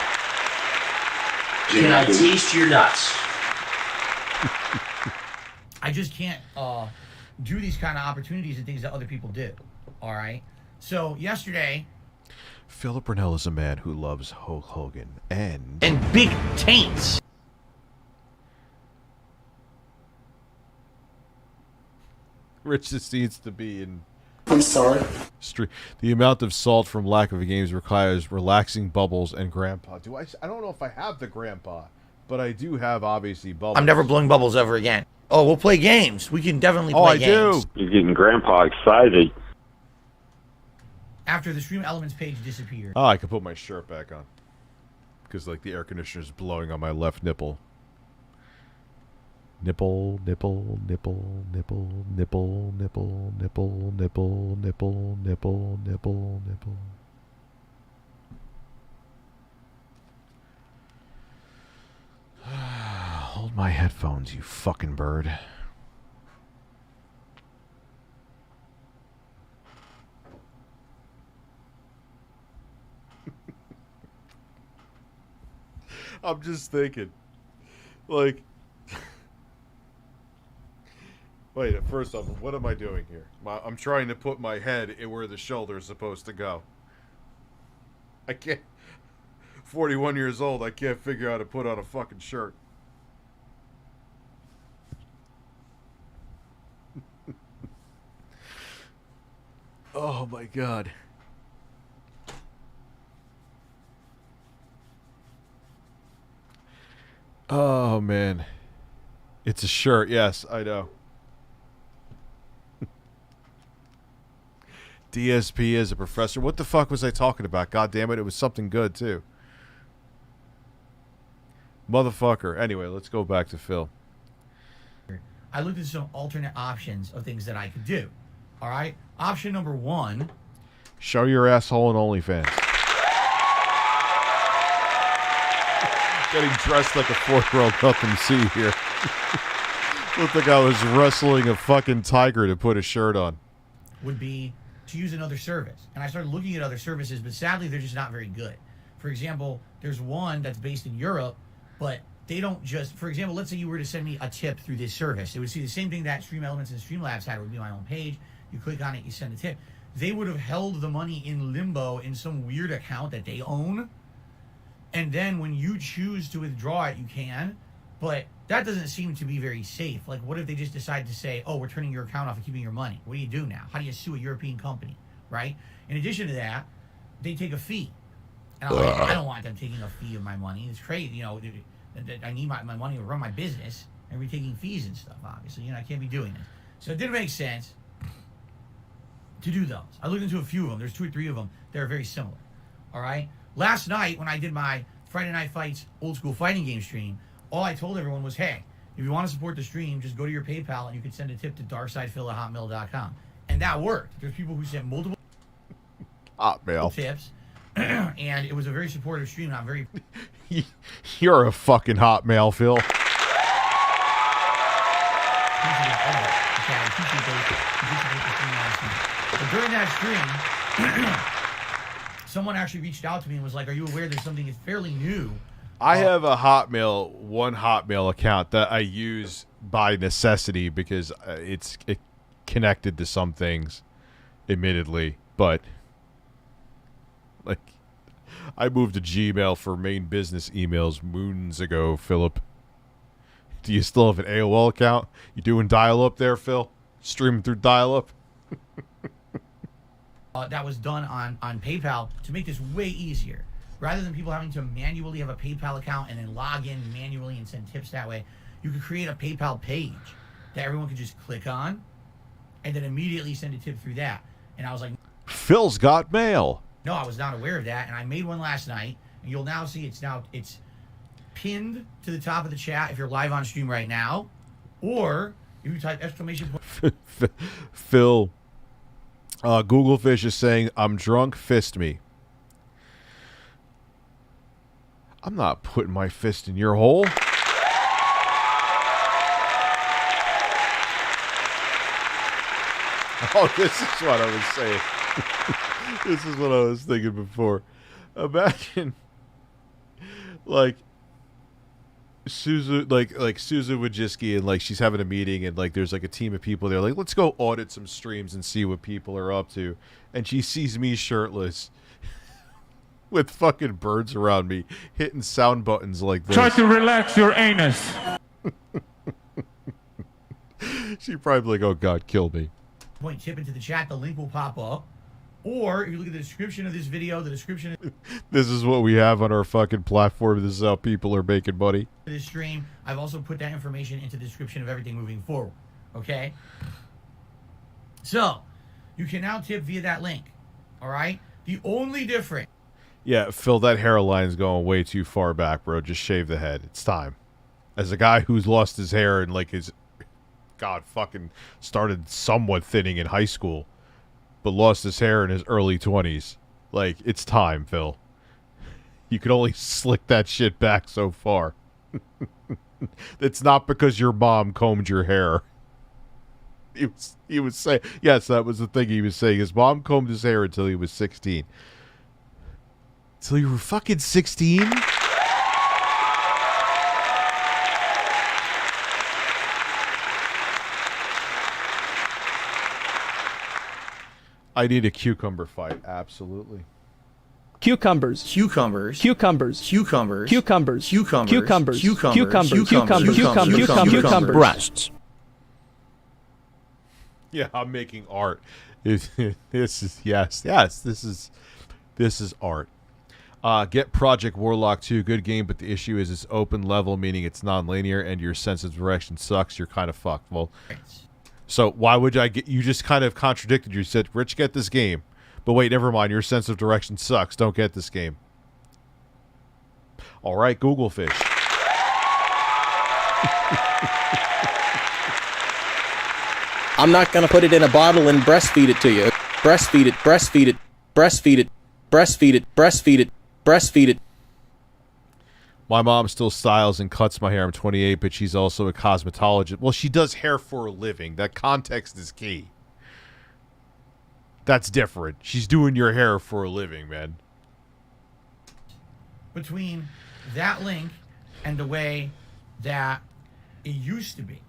Can I taste your nuts? I just can't do these kind of opportunities and things that other people do. All right. So yesterday, Philip Brunel is a man who loves Hulk Hogan and big taints. Rich just needs to be in. I'm sorry. The amount of salt from lack of a games requires relaxing bubbles and grandpa. I don't know if I have the grandpa, but I do have obviously bubbles. I'm never blowing bubbles ever again. Oh, we'll play games. We can definitely play games. Do. You're getting grandpa excited. After the Stream Elements page disappeared. Oh, I can put my shirt back on. Because, like, the air conditioner is blowing on my left nipple. Nipple, nipple, nipple, nipple, nipple, nipple, nipple, nipple, nipple, nipple, nipple, nipple. Hold my headphones, you fucking bird. I'm just thinking, like, wait, first off, what am I doing here? I'm trying to put my head in where the shoulder is supposed to go. I can't, 41 years old, I can't figure out how to put on a fucking shirt. Oh my God. Oh, man. It's a shirt. Yes, I know. DSP is a professor. What the fuck was I talking about? God damn it. It was something good, too. Motherfucker. Anyway, let's go back to Phil. I looked at some alternate options of things that I could do. All right? Option number one. Show your asshole in OnlyFans. Getting dressed like a 4-year-old nothing see here. Looked like I was wrestling a fucking tiger to put a shirt on. Would be to use another service. And I started looking at other services, but sadly they're just not very good. For example, there's one that's based in Europe, but they don't just, for example, let's say you were to send me a tip through this service. It would see the same thing that Stream Elements and StreamLabs had. It would be my own page. You click on it, you send a tip. They would have held the money in limbo in some weird account that they own. And then when you choose to withdraw it, you can. But that doesn't seem to be very safe. Like, what if they just decide to say, oh, we're turning your account off and keeping your money? What do you do now? How do you sue a European company, right? In addition to that, they take a fee. And I'm like, I don't want them taking a fee of my money. It's crazy. You know, I need my money to run my business. And we're taking fees and stuff, obviously. You know, I can't be doing this. So it didn't make sense to do those. I looked into a few of them. There's 2 or 3 of them that are very similar. All right? Last night, when I did my Friday Night Fights old school fighting game stream, all I told everyone was, hey, if you want to support the stream, just go to your PayPal and you can send a tip to darksidephil@hotmail.com. And that worked. There's people who sent multiple Hotmail tips, and it was a very supportive stream. And I'm very... You're a fucking Hotmail, Phil. But during that stream, someone actually reached out to me and was like, are you aware there's something that's fairly new? I have one Hotmail account that I use by necessity because it's connected to some things, admittedly. But, like, I moved to Gmail for main business emails moons ago, Philip. Do you still have an AOL account? You doing dial-up there, Phil? Streaming through dial-up? That was done on PayPal to make this way easier. Rather than people having to manually have a PayPal account and then log in manually and send tips that way, you could create a PayPal page that everyone could just click on and then immediately send a tip through that. And I was like, Phil's got mail. No, I was not aware of that. And I made one last night. And you'll now see it's pinned to the top of the chat if you're live on stream right now. Or if you type exclamation point. Phil, Googlefish is saying, I'm drunk, fist me. I'm not putting my fist in your hole. Oh, this is what I was saying. This is what I was thinking before. Imagine, like, Susan Wojcicki, and like she's having a meeting, and like there's like a team of people there, like, let's go audit some streams and see what people are up to. And she sees me shirtless with fucking birds around me, hitting sound buttons like this. Try to relax your anus. She'd probably be like, oh God, kill me. Point tip into the chat, the link will pop up. Or if you look at the description of this video, the description of This is what we have on our fucking platform. This is how people are making money. this stream, I've also put that information into the description of everything moving forward. Okay? So, you can now tip via that link. Alright? The only difference. Yeah, Phil, that hairline's going way too far back, bro. Just shave the head. It's time. As a guy who's lost his hair and like his... God, fucking started somewhat thinning in high school, but lost his hair in his early 20s. Like, it's time, Phil. You could only slick that shit back so far. It's not because your mom combed your hair. He was saying, yes, that was the thing he was saying. His mom combed his hair until he was 16. Till you were fucking 16? I need a cucumber fight, absolutely. Cucumbers. Cucumbers. Cucumbers. Cucumbers. Cucumbers. Cucumbers. Cucumbers. Cucumbers. Cucumbers. Breasts. Yeah, I'm making art. This is this is art. Get Project Warlock 2, good game, but the issue is it's open level, meaning it's non-linear, and your sense of direction sucks. You're kind of fucked. Well, so why would I get? You just kind of contradicted. You said, "Rich, get this game," but wait, never mind. Your sense of direction sucks. Don't get this game. All right, Google fish. I'm not gonna put it in a bottle and breastfeed it to you. Breastfeed it, breastfeed it, breastfeed it, breastfeed it, breastfeed it, breastfeed it. My mom still styles and cuts my hair. I'm 28, but she's also a cosmetologist. Well, she does hair for a living. That context is key. That's different. She's doing your hair for a living, man. Between that link and the way that it used to be.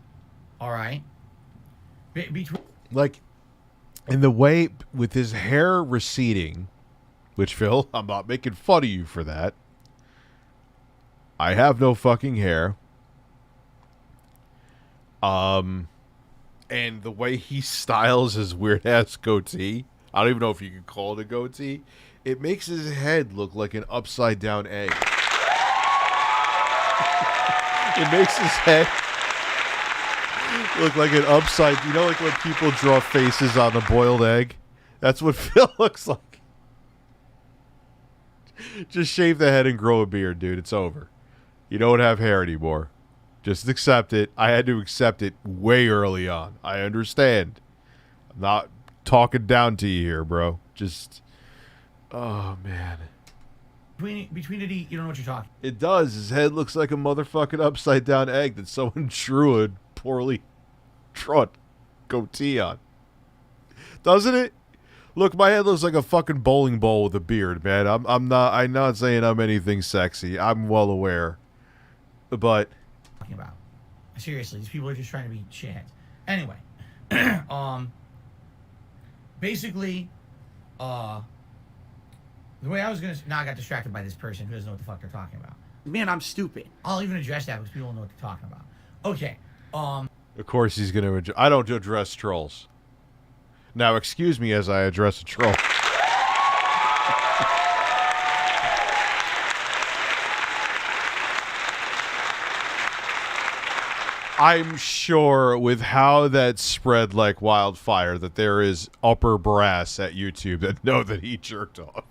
Alright? Between... Like, in the way with his hair receding, which, Phil, I'm not making fun of you for that. I have no fucking hair. And the way he styles his weird-ass goatee, I don't even know if you can call it a goatee, it makes his head look like an upside-down egg. It makes his head look like an upside... You know, like when people draw faces on a boiled egg? That's what Phil looks like. Just shave the head and grow a beard, dude. It's over. You don't have hair anymore. Just accept it. I had to accept it way early on. I understand. I'm not talking down to you here, bro. Just... Oh, man. Between it, you don't know what you're talking. It does. His head looks like a motherfucking upside-down egg that someone drew a poorly drawn goatee on. Doesn't it? Look, my head looks like a fucking bowling ball with a beard, man. I'm not saying I'm anything sexy. I'm well aware. But Talking about. Seriously, these people are just trying to be shitheads. Anyway. Basically, the way I was gonna... Now I got distracted by this person who doesn't know what the fuck they're talking about. Man, I'm stupid. I'll even address that because people don't know what they're talking about. Okay. of course he's gonna I don't address trolls. Now excuse me as I address a troll. I'm sure with how that spread like wildfire that there is upper brass at YouTube that know that he jerked off.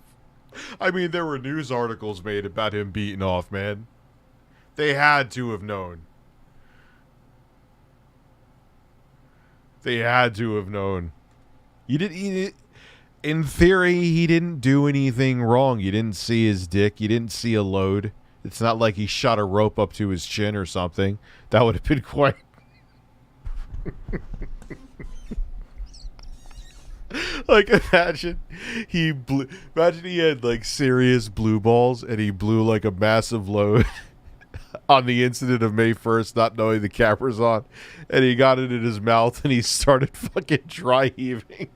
I mean, there were news articles made about him beating off, man. They had to have known. They had to have known. You didn't eat it. In theory, he didn't do anything wrong. You didn't see his dick. You didn't see a load. It's not like he shot a rope up to his chin or something. That would have been quite... Like, imagine he had like serious blue balls and he blew like a massive load on the incident of May 1st, not knowing the camera's on, and he got it in his mouth and he started fucking dry heaving.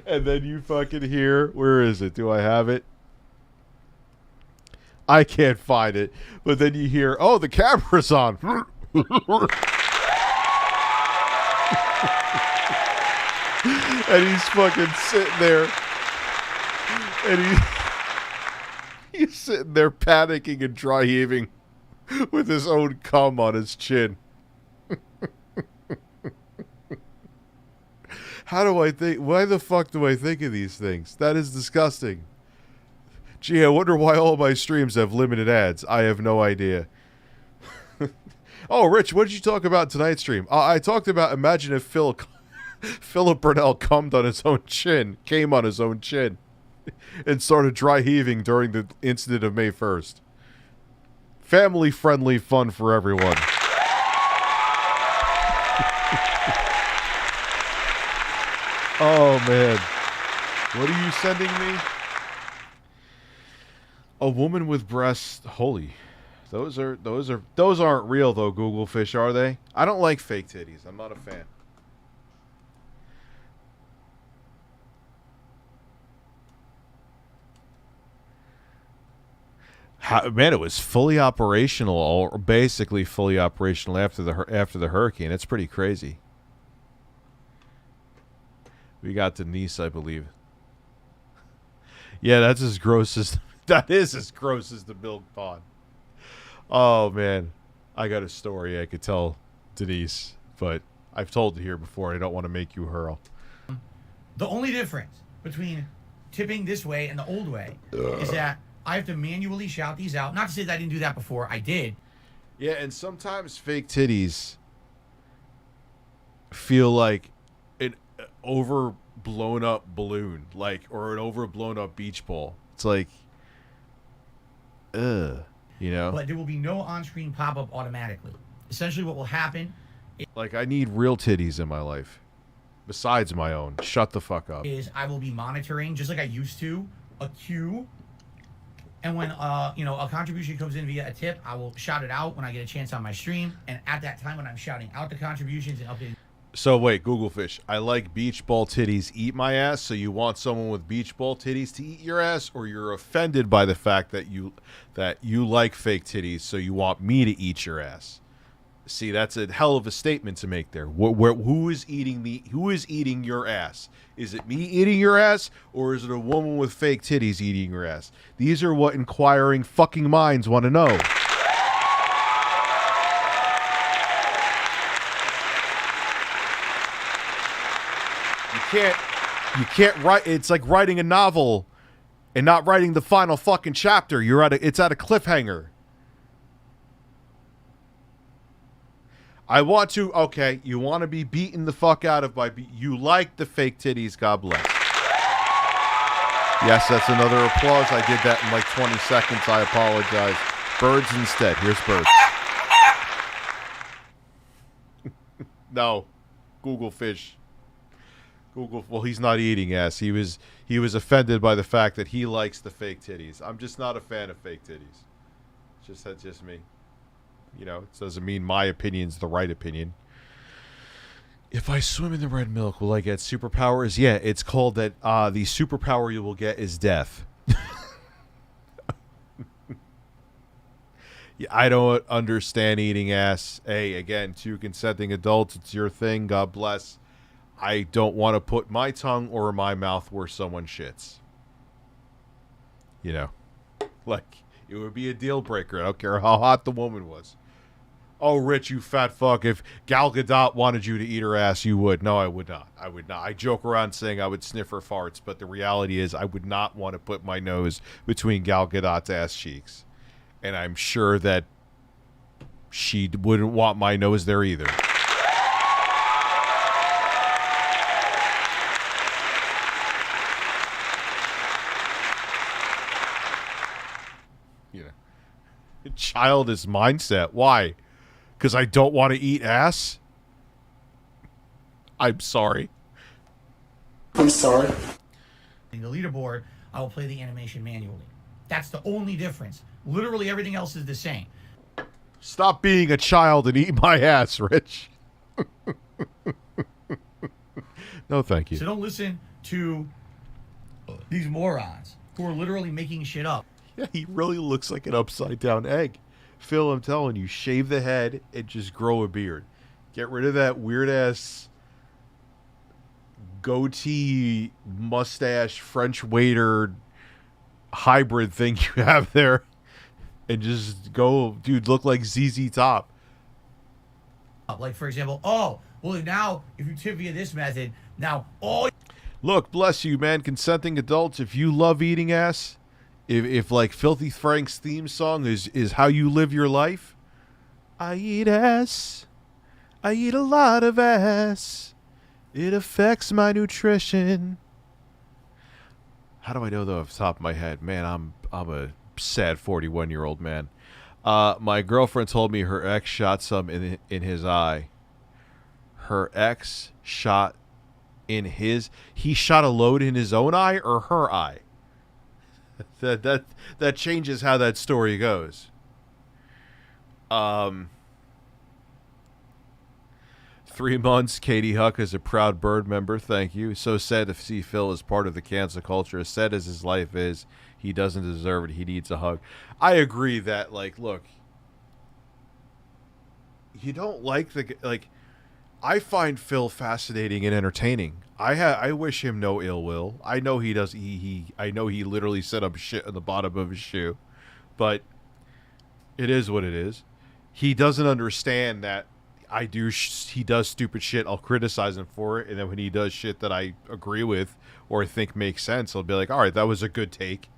And then you fucking hear, where is it? Do I have it? I can't find it. But then you hear, oh, the camera's on. And he's fucking sitting there. And he's sitting there panicking and dry heaving with his own cum on his chin. How do I think? Why the fuck do I think of these things? That is disgusting. Gee, I wonder why all my streams have limited ads. I have no idea. Oh, Rich, what did you talk about tonight's stream? I talked about, imagine if Philip Burnell came on his own chin, and started dry heaving during the incident of May 1st. Family-friendly fun for everyone. Oh, man. What are you sending me? A woman with breasts. Holy. Those aren't real, though, Google Fish, are they? I don't like fake titties. I'm not a fan. Man, it was fully operational, or basically fully operational after the hurricane. It's pretty crazy. We got Denise, I believe. Yeah, that's as gross as that is as gross as the milk pond. Oh man, I got a story I could tell Denise, but I've told it here before. I don't want to make you hurl. The only difference between tipping this way and the old way is that I have to manually shout these out. Not to say that I didn't do that before. I did. Yeah, and sometimes fake titties feel like an overblown up balloon, or an overblown up beach ball. It's like, you know? But there will be no on-screen pop-up automatically. Essentially what will happen... Like, I need real titties in my life. Besides my own. Shut the fuck up. ...is I will be monitoring, just like I used to, a queue. And when, a contribution comes in via a tip, I will shout it out when I get a chance on my stream. And at that time, when I'm shouting out the contributions and updating... So, wait, Google Fish. I like beach ball titties eat my ass, so you want someone with beach ball titties to eat your ass, or you're offended by the fact that you like fake titties, so you want me to eat your ass? See, that's a hell of a statement to make there. Who is eating your ass? Is it me eating your ass, or is it a woman with fake titties eating your ass? These are what inquiring fucking minds want to know. You can't write. It's like writing a novel and not writing the final fucking chapter. It's at a cliffhanger. Okay, you want to be beaten the fuck out of you like the fake titties, God bless. Yes, that's another applause. I did that in like 20 seconds. I apologize. Birds instead. Here's birds. No. Google Fish. Well, he's not eating ass. He was offended by the fact that he likes the fake titties. I'm just not a fan of fake titties. That's just me. You know, it doesn't mean my opinion's the right opinion. If I swim in the red milk, will I get superpowers? Yeah, it's called that. The superpower you will get is death. Yeah, I don't understand eating ass. Hey, again, two consenting adults. It's your thing. God bless. I don't want to put my tongue or my mouth where someone shits. You know, like, it would be a deal breaker. I don't care how hot the woman was. Oh, Rich, you fat fuck. If Gal Gadot wanted you to eat her ass, you would. No, I would not. I would not. I joke around saying I would sniff her farts, but the reality is I would not want to put my nose between Gal Gadot's ass cheeks. And I'm sure that she wouldn't want my nose there either. Childish mindset. Why? Because I don't want to eat ass? I'm sorry. I'm sorry. In the leaderboard, I will play the animation manually. That's the only difference. Literally everything else is the same. Stop being a child and eat my ass, Rich. No, thank you. So don't listen to these morons who are literally making shit up. Yeah, he really looks like an upside down egg. Phil, I'm telling you, shave the head and just grow a beard. Get rid of that weird ass goatee, mustache, French waiter hybrid thing you have there. And just go, dude, look like ZZ Top. Like, for example, oh, well, now, if you tip via this method, now all... Look, bless you, man, consenting adults, if you love eating ass, if like Filthy Frank's theme song is how you live your life, I eat ass. I eat a lot of ass. It affects my nutrition. How do I know, though, off the top of my head? Man, I'm a sad 41-year-old man. My girlfriend told me her ex shot some in his eye. Her ex shot in his... He shot a load in his own eye or her eye? That changes how that story goes. 3 months, Katie Huck is a proud Bird member. Thank you. So sad to see Phil as part of the cancel culture. As sad as his life is, he doesn't deserve it. He needs a hug. I agree that, like, look, you don't like the... Like, I find Phil fascinating and entertaining. I wish him no ill will. I know he does. I know he literally set up shit on the bottom of his shoe, but it is what it is. He doesn't understand that he does stupid shit. I'll criticize him for it, and then when he does shit that I agree with or think makes sense, I'll be like, all right, that was a good take.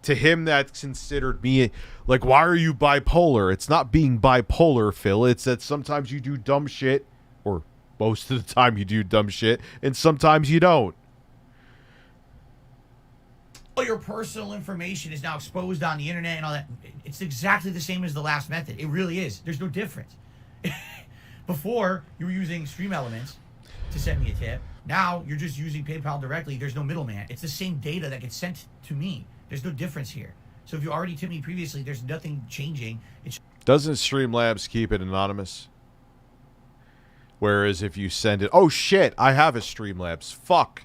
To him, that's considered me like, why are you bipolar? It's not being bipolar, Phil. It's that sometimes you do dumb shit, or most of the time you do dumb shit, and sometimes you don't. All your personal information is now exposed on the internet and all that. It's exactly the same as the last method. It really is. There's no difference. Before, you were using StreamLabs to send me a tip. Now, you're just using PayPal directly. There's no middleman. It's the same data that gets sent to me. There's no difference here. So if you already tipped me previously, there's nothing changing. Doesn't StreamLabs keep it anonymous? Whereas if you send it... Oh, shit! I have a StreamLabs. Fuck.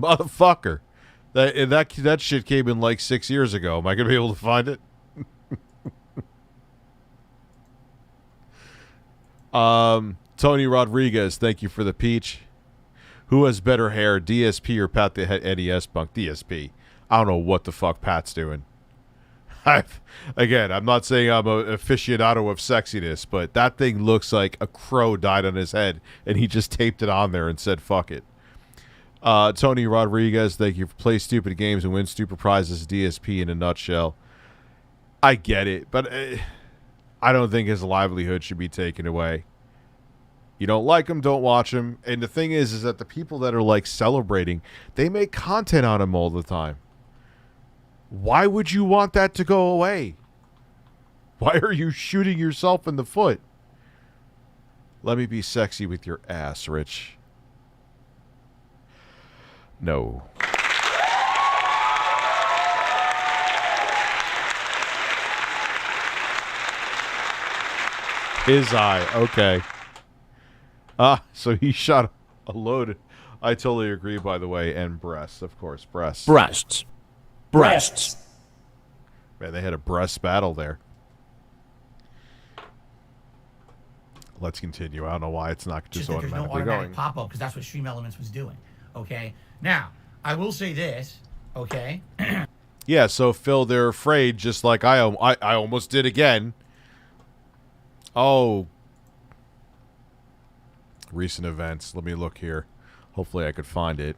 Motherfucker. That shit came in like 6 years ago. Am I going to be able to find it? Tony Rodriguez, thank you for the peach. Who has better hair, DSP or Pat the Eddie S. Bunk? DSP. I don't know what the fuck Pat's doing. Again, I'm not saying I'm an aficionado of sexiness, but that thing looks like a crow died on his head, and he just taped it on there and said, fuck it. Tony Rodriguez, thank you for play stupid games and win stupid prizes. DSP in a nutshell. I get it, but I don't think his livelihood should be taken away. You don't like him, don't watch him. And the thing is that the people that are like celebrating, they make content on him all the time. Why would you want that to go away? Why are you shooting yourself in the foot? Let me be sexy with your ass, Rich. No. His eye. Okay. So he shot a load. I totally agree, by the way. And breasts, of course. Breasts. Breasts. Breasts. Man, they had a breast battle there. Let's continue. I don't know why it's not just automatically there's no automatic going. pop-up because that's what StreamLabs was doing. Okay? Now, I will say this. Okay? Yeah, so Phil, they're afraid, just like I almost did again. Oh. Recent events. Let me look here. Hopefully I could find it.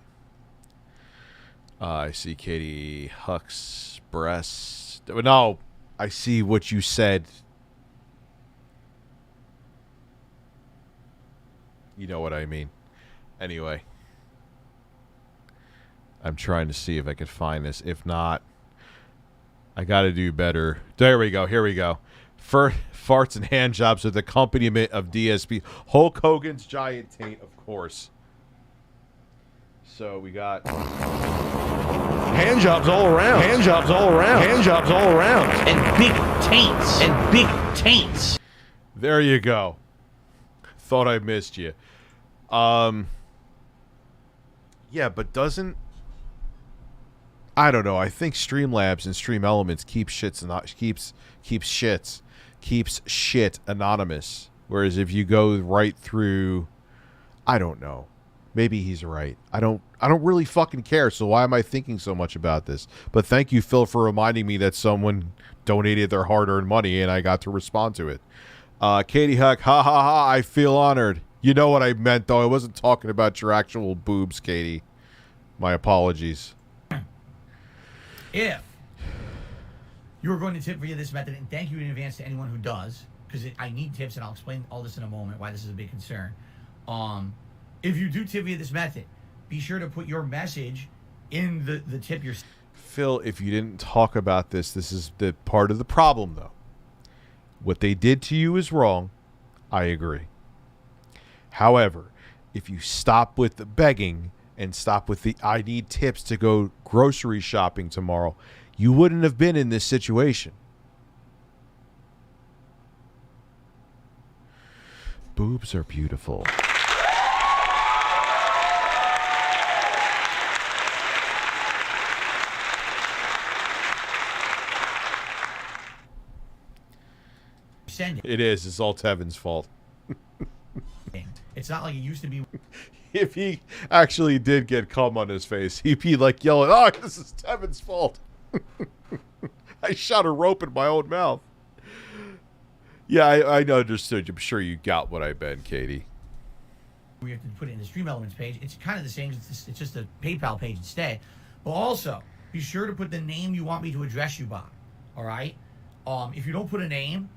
I see Katie Huck's breast. No, I see what you said. You know what I mean. Anyway. I'm trying to see if I could find this. If not, I got to do better. There we go. Here we go. Farts and hand jobs with accompaniment of DSP. Hulk Hogan's giant taint, of course. So we got Hand jobs all around. Hand jobs all around. Hand jobs all around. And big taints. And big taints. There you go. Thought I missed you. Yeah, but doesn't... I don't know. I think StreamLabs and StreamElements keeps shit anonymous. Whereas if you go right through, I don't know. Maybe he's right. I don't really fucking care. So why am I thinking so much about this? But thank you, Phil, for reminding me that someone donated their hard-earned money and I got to respond to it. Katie Huck, ha ha ha! I feel honored. You know what I meant, though. I wasn't talking about your actual boobs, Katie. My apologies. If you were going to tip via this method, and thank you in advance to anyone who does, because I need tips, and I'll explain all this in a moment, why this is a big concern. If you do tip via this method, be sure to put your message in the tip yourself. Phil, if you didn't talk about this, this is the part of the problem, though. What they did to you is wrong. I agree. However, if you stop with the begging and stop with the I need tips to go grocery shopping tomorrow, you wouldn't have been in this situation. Boobs are beautiful. Send it. It is. It's all Tevin's fault. It's not like it used to be. If he actually did get cum on his face, he'd be like yelling, "Oh, this is Tevin's fault. I shot a rope in my own mouth." Yeah, I understood. I'm sure you got what I meant, Katie. We have to put it in the StreamElements page. It's kind of the same. It's just a PayPal page instead. But also, be sure to put the name you want me to address you by. All right? If you don't put a name,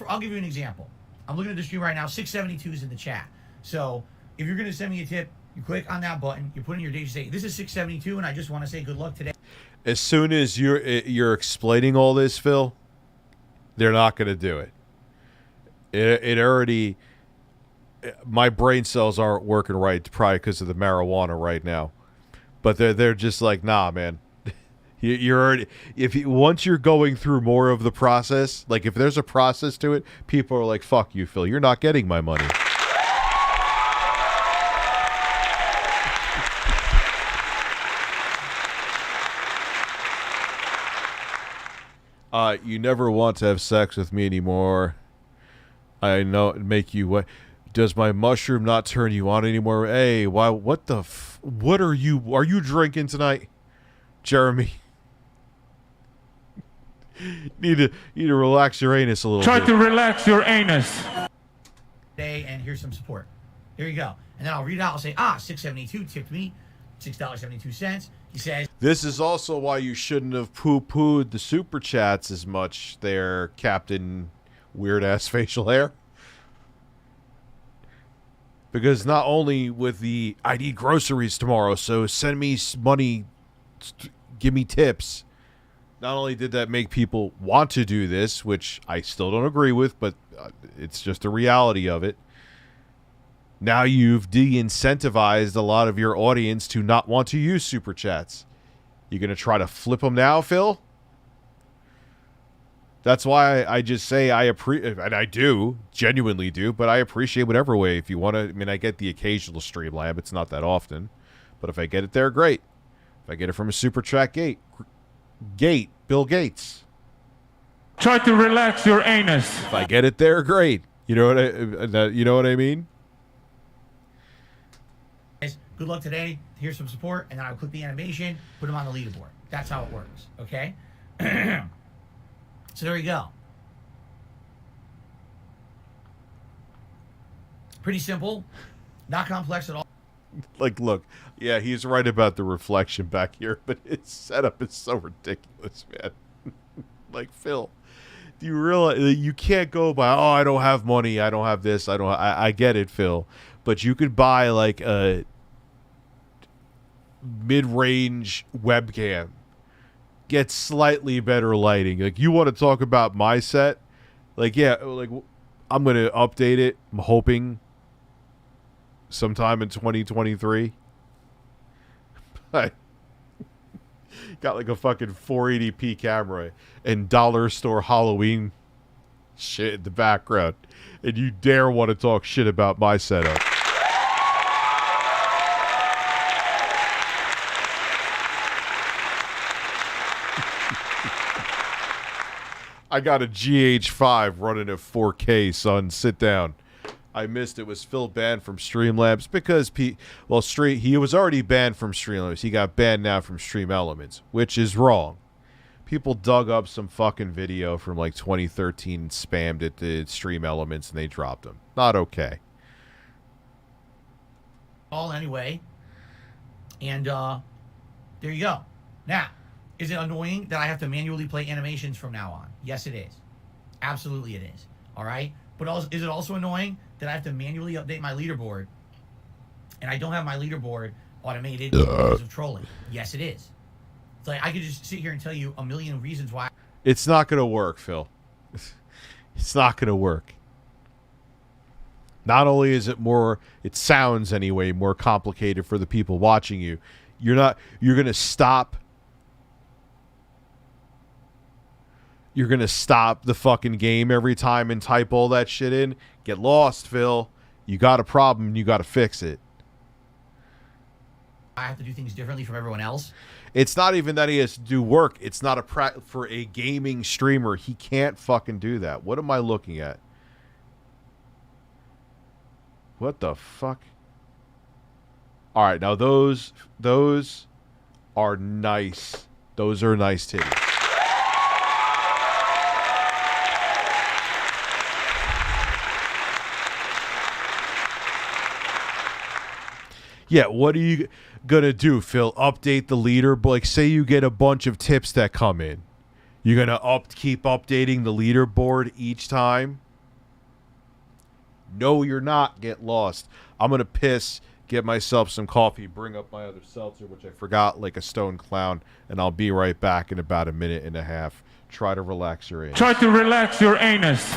I'll give you an example. I'm looking at the stream right now. 672 is in the chat. So if you're going to send me a tip, you click on that button. You put in your date. You say, "This is 672, and I just want to say good luck today." As soon as you're explaining all this, Phil, they're not going to do it. It already... My brain cells aren't working right, probably because of the marijuana right now. But they're just like, nah, man. You're already... Once you're going through more of the process, like if there's a process to it, people are like, fuck you, Phil. You're not getting my money. You never want to have sex with me anymore. I know it make you what? Does my mushroom not turn you on anymore? Hey, why? What the? What are you? Are you drinking tonight, Jeremy? need to relax your anus a little. Try bit. to relax your anus. And here's some support. Here you go. And then I'll read it out. I'll say, 672 tipped me, $6.72. He says, This is also why you shouldn't have poo-pooed the super chats as much there, Captain Weird-Ass Facial Hair. Because not only with the, I need groceries tomorrow, so send me money, give me tips. Not only did that make people want to do this, which I still don't agree with, but it's just a reality of it. Now you've de-incentivized a lot of your audience to not want to use super chats. You going to try to flip them now, Phil? That's why I just say I appreciate, and I do, genuinely do, but I appreciate whatever way. If you want to, I mean, I get the occasional StreamLab. It's not that often. But if I get it there, great. If I get it from a super chat gate, Bill Gates. Try to relax your anus. If I get it there, great. You know what I mean? good luck today. Here's some support. And then I'll click the animation, put them on the leaderboard. That's how it works. Okay? So there you go. Pretty simple. Not complex at all. Like, look, yeah, he's right about the reflection back here, but his setup is so ridiculous, man. Like, Phil, do you realize you can't go by, oh, I don't have money, I don't have this, I get it, Phil, but you could buy like a mid-range webcam, get slightly better lighting. Like, you want to talk about my set? Like, yeah, like I'm going to update it. I'm hoping sometime in 2023. I got like a fucking 480p camera and dollar store Halloween shit in the background. And you dare want to talk shit about my setup. I got a GH5 running at 4K, son. Sit down. I missed it. Was Phil banned from StreamLabs because he was already banned from StreamLabs. He got banned now from StreamElements, which is wrong. People dug up some fucking video from like 2013 and spammed it to StreamElements and they dropped them. Not okay. All anyway. And there you go. Now, is it annoying that I have to manually play animations from now on? Yes, it is. Absolutely it is. All right? But also, is it also annoying that I have to manually update my leaderboard and I don't have my leaderboard automated because of trolling? Yes, it is. It's like I could just sit here and tell you a million reasons why. It's not going to work, Phil. It's not going to work. Not only is it it sounds anyway, more complicated for the people watching you. You're going to stop. You're going to stop the fucking game every time and type all that shit in. Get lost, Phil. You got a problem. You got to fix it. I have to do things differently from everyone else. It's not even that he has to do work. It's not for a gaming streamer. He can't fucking do that. What am I looking at? What the fuck? All right, now those are nice. Those are nice titties. Yeah, what are you going to do, Phil? Update the leaderboard? Like, say you get a bunch of tips that come in. You're going to keep updating the leaderboard each time? No, you're not. Get lost. I'm going to piss, get myself some coffee, bring up my other seltzer, which I forgot like a stone clown, and I'll be right back in about a minute and a half. Try to relax your anus. Try to relax your anus.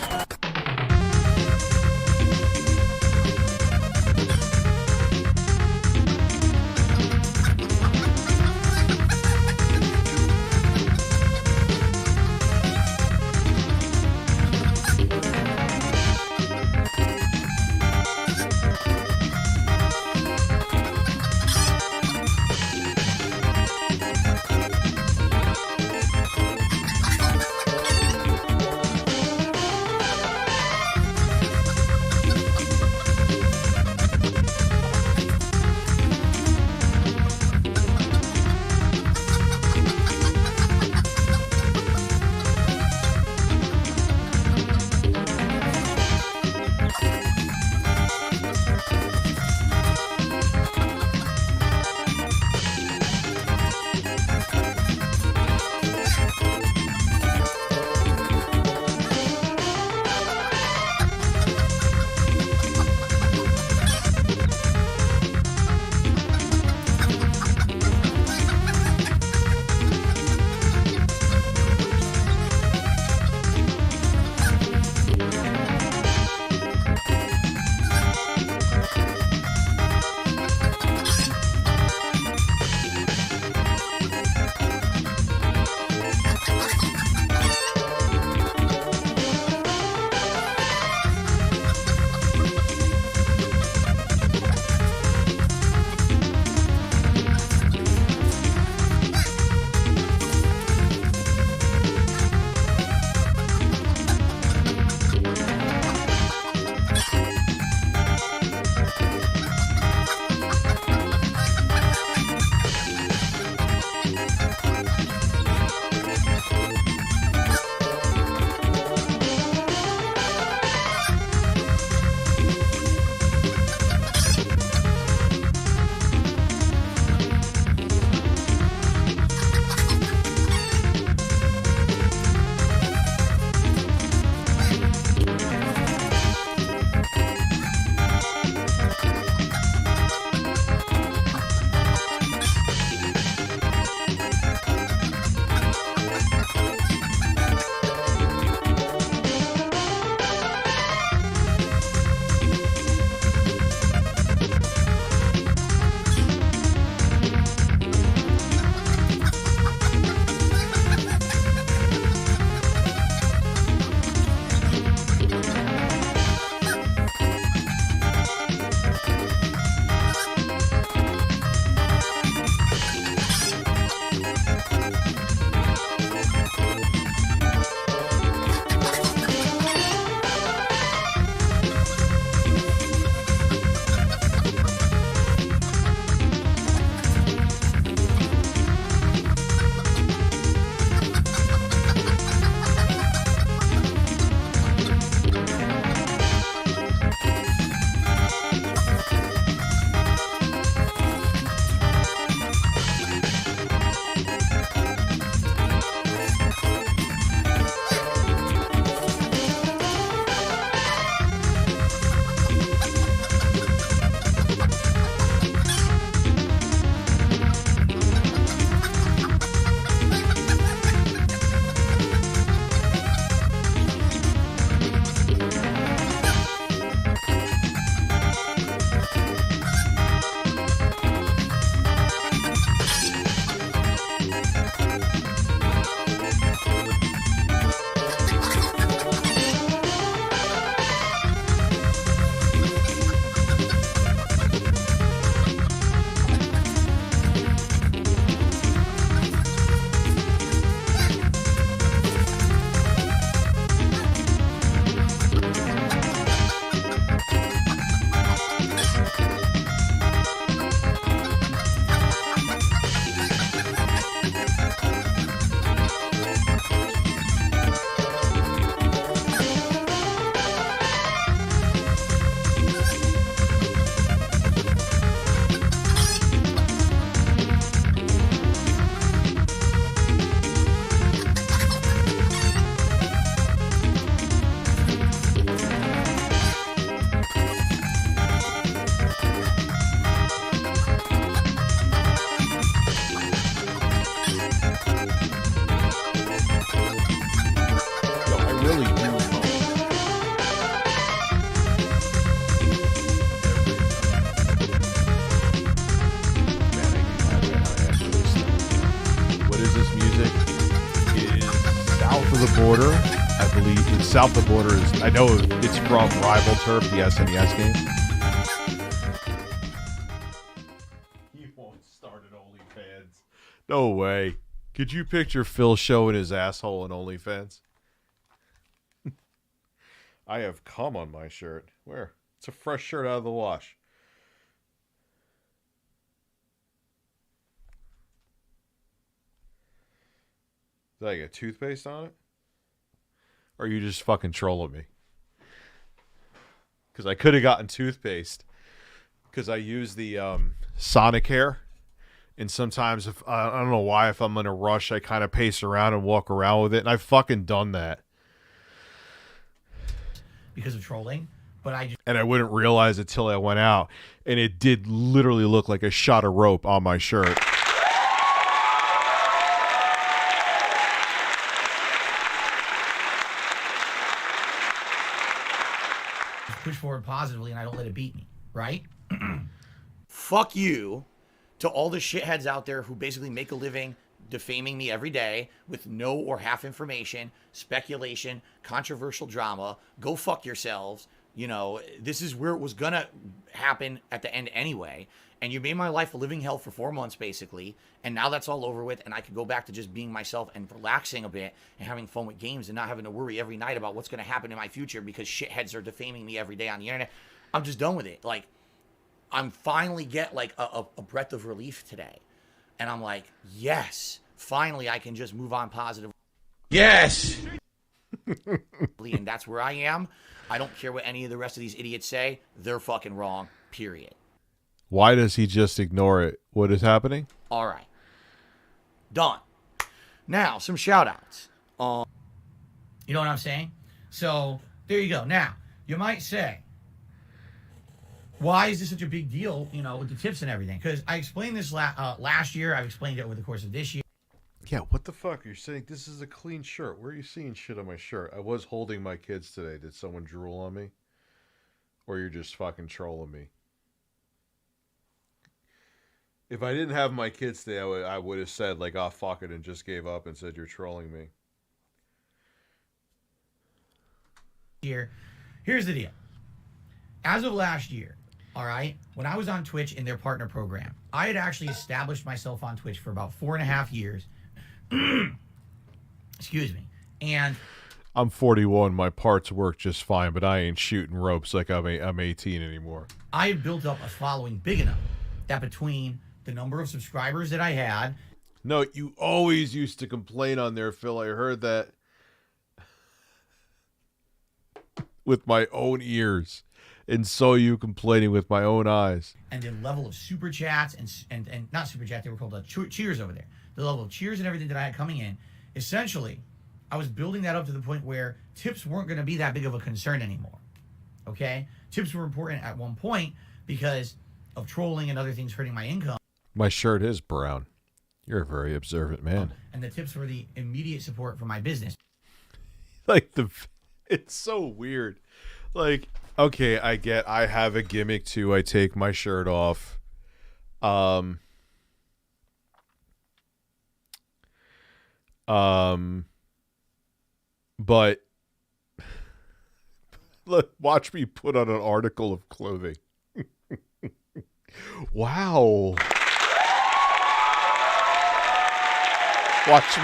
border, I believe, south of the border is, I know it's from Rival Turf, the SNES game. He won't start at OnlyFans. No way. Could you picture Phil showing his asshole in OnlyFans? I have cum on my shirt. Where? It's a fresh shirt out of the wash. Did I get toothpaste on it? Or are you just fucking trolling me? Because I could have gotten toothpaste. Because I use the Sonicare. And sometimes, if I don't know why, if I'm in a rush, I kind of pace around and walk around with it. And I've fucking done that. Because of trolling. But I just... And I wouldn't realize it till I went out. And it did literally look like a shot of rope on my shirt. push forward positively and I don't let it beat me, right? Fuck you to all the shitheads out there who basically make a living defaming me every day with no or half information, speculation, controversial drama. Go fuck yourselves. You know, this is where it was gonna happen at the end anyway. And you made my life a living hell for 4 months, basically. And now that's all over with, and I can go back to just being myself and relaxing a bit and having fun with games and not having to worry every night about what's gonna happen in my future because shitheads are defaming me every day on the internet. I'm just done with it. Like, I'm finally get like a breath of relief today. And I'm like, yes, finally I can just move on positive. Yes! And that's where I am. I don't care what any of the rest of these idiots say. They're fucking wrong, period. Why does he just ignore it? What is happening? All right. Done. Now, some shout-outs. You know what I'm saying? So, there you go. Now, you might say, why is this such a big deal, you know, with the tips and everything? Because I explained this last year. I've explained it over the course of this year. Yeah, what the fuck? You're saying this is a clean shirt. Where are you seeing shit on my shirt? I was holding my kids today. Did someone drool on me? Or you're just fucking trolling me? If I didn't have my kids today, I would have said, like, oh, fuck it, and just gave up and said you're trolling me. Here's the deal. As of last year, all right, when I was on Twitch in their partner program, I had actually established myself on Twitch for about 4.5 years. Excuse me. And I'm 41. My parts work just fine, but I ain't shooting ropes like I'm 18 anymore. I had built up a following big enough that between the number of subscribers that I had. No, you always used to complain on there, Phil. I heard that with my own ears. And saw you complaining with my own eyes. And the level of super chats and not super chat, they were called cheers over there. The level of cheers and everything that I had coming in, essentially, I was building that up to the point where tips weren't going to be that big of a concern anymore. Okay? Tips were important at one point because of trolling and other things hurting my income. My shirt is brown. You're a very observant man. And the tips were the immediate support for my business. Like, it's so weird. Like, okay, I have a gimmick too. I take my shirt off. But watch me put on an article of clothing. Wow. Watch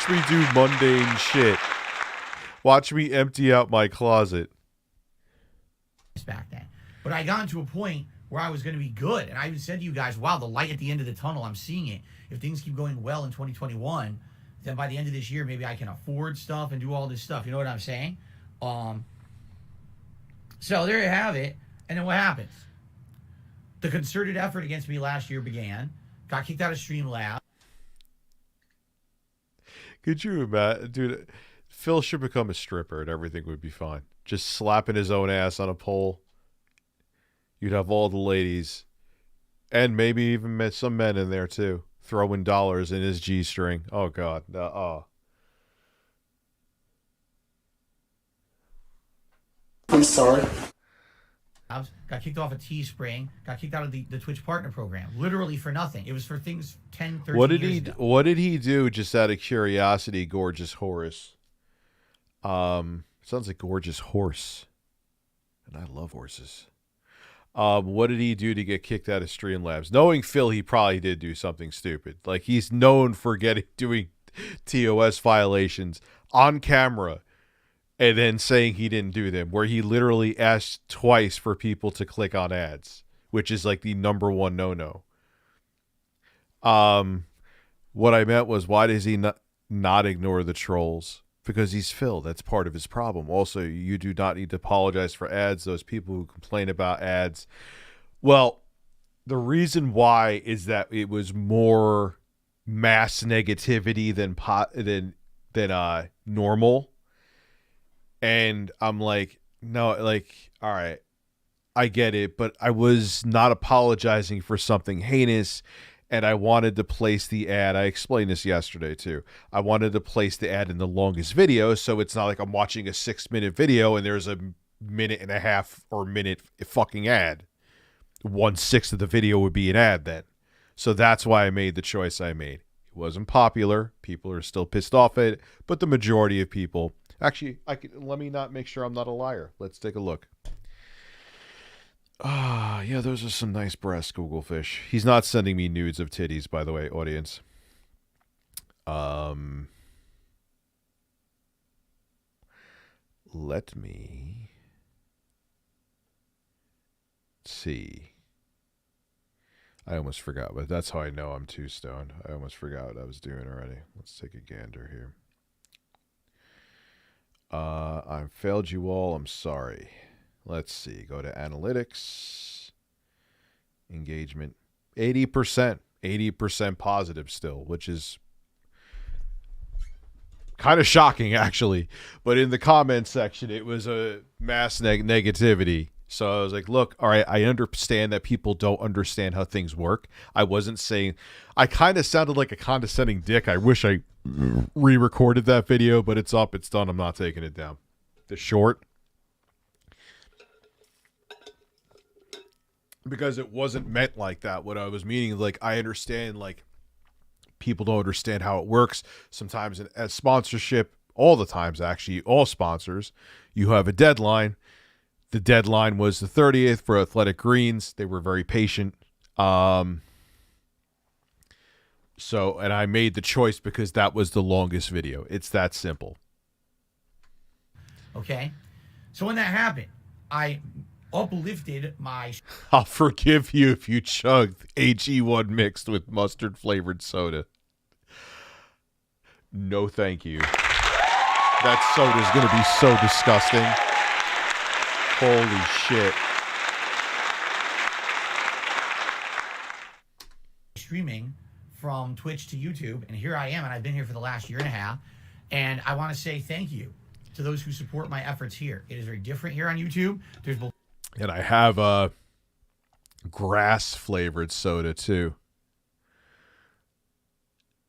me do mundane shit. Watch me empty out my closet. Back then. But I got into a point where I was going to be good. And I even said to you guys, wow, the light at the end of the tunnel, I'm seeing it. If things keep going well in 2021, then by the end of this year, maybe I can afford stuff and do all this stuff. You know what I'm saying? So there you have it. And then what happens? The concerted effort against me last year began. Got kicked out of StreamLabs. Could you imagine, dude? Phil should become a stripper and everything would be fine. Just slapping his own ass on a pole. You'd have all the ladies and maybe even some men in there too, throwing dollars in his G-string. Oh, God. I'm sorry. got kicked off of Teespring, got kicked out of the Twitch partner program, literally for nothing. It was for things 10, 13 years ago. What did he do, just out of curiosity, Gorgeous Horse? Sounds like Gorgeous Horse. And I love horses. What did he do to get kicked out of StreamLabs? Knowing Phil, he probably did do something stupid. Like, he's known for doing TOS violations on camera and then saying he didn't do them, where he literally asked twice for people to click on ads, which is like the #1 no-no. What I meant was, why does he not ignore the trolls? Because he's Phil. That's part of his problem. Also, you do not need to apologize for ads. Those people who complain about ads. Well, the reason why is that it was more mass negativity than normal. And I'm like, no, like, all right, I get it, but I was not apologizing for something heinous. And I wanted to place the ad. I explained this yesterday, too. I wanted to place the ad in the longest video, so it's not like I'm watching a 6-minute video and there's a 1.5 or minute fucking ad. 1/6 of the video would be an ad then. So that's why I made the choice I made. It wasn't popular. People are still pissed off at it, but the majority of people... Actually, let me not make sure I'm not a liar. Let's take a look. Yeah, those are some nice breasts, Googlefish. He's not sending me nudes of titties, by the way, audience. Let me see. I almost forgot, but that's how I know I'm too stoned. I almost forgot what I was doing already. Let's take a gander here. I failed you all. I'm sorry. Let's see. Go to analytics. Engagement. 80%. 80% positive still, which is kind of shocking, actually. But in the comments section, it was a mass negativity. So I was like, look, all right, I understand that people don't understand how things work. I wasn't saying... I kind of sounded like a condescending dick. I wish I re-recorded that video, but it's up. It's done. I'm not taking it down. The short... Because it wasn't meant like that. What I was meaning, like, I understand, like, people don't understand how it works. Sometimes as sponsorship, all the times, actually, all sponsors, you have a deadline. The deadline was the 30th for Athletic Greens. They were very patient. And I made the choice because that was the longest video. It's that simple. Okay. So when that happened, I uplifted my... I'll forgive you if you chugged HE1 mixed with mustard flavored soda. No, thank you. That soda is going to be so disgusting. Holy shit. Streaming from Twitch to YouTube, and here I am, and I've been here for the last 1.5 years, and I want to say thank you to those who support my efforts here. It is very different here on YouTube. There's both... And I have a grass flavored soda too.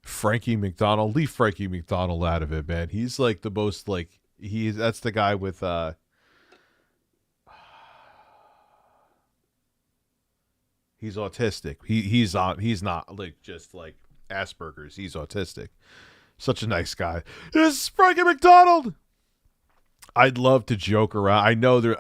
Frankie McDonald, leave Frankie McDonald out of it, man. He's like the most, like, that's the guy with he's autistic. He's not like just like Asperger's. He's autistic. Such a nice guy. This is Frankie McDonald. I'd love to joke around. I know there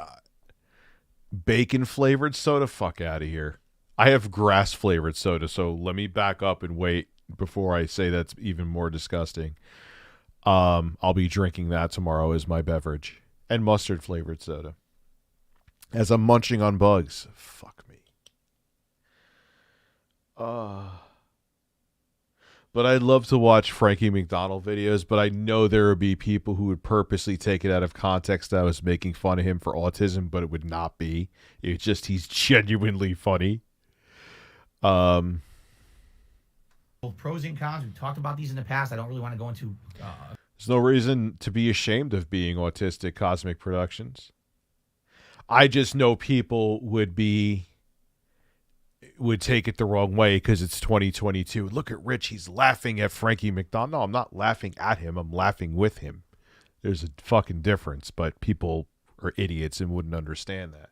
bacon flavored soda. Fuck out of here. I have grass flavored soda, so let me back up and wait before I say that's even more disgusting. I'll be drinking that tomorrow as my beverage. And mustard flavored soda. As I'm munching on bugs. Fuck me. But I'd love to watch Frankie McDonald videos, but I know there would be people who would purposely take it out of context that I was making fun of him for autism, but it would not be. It's just he's genuinely funny. Both pros and cons. We've talked about these in the past. I don't really want to go into... There's no reason to be ashamed of being autistic, Cosmic Productions. I just know people would take it the wrong way because it's 2022. Look at Rich. He's laughing at Frankie McDonald. No, I'm not laughing at him. I'm laughing with him. There's a fucking difference, but people are idiots and wouldn't understand that.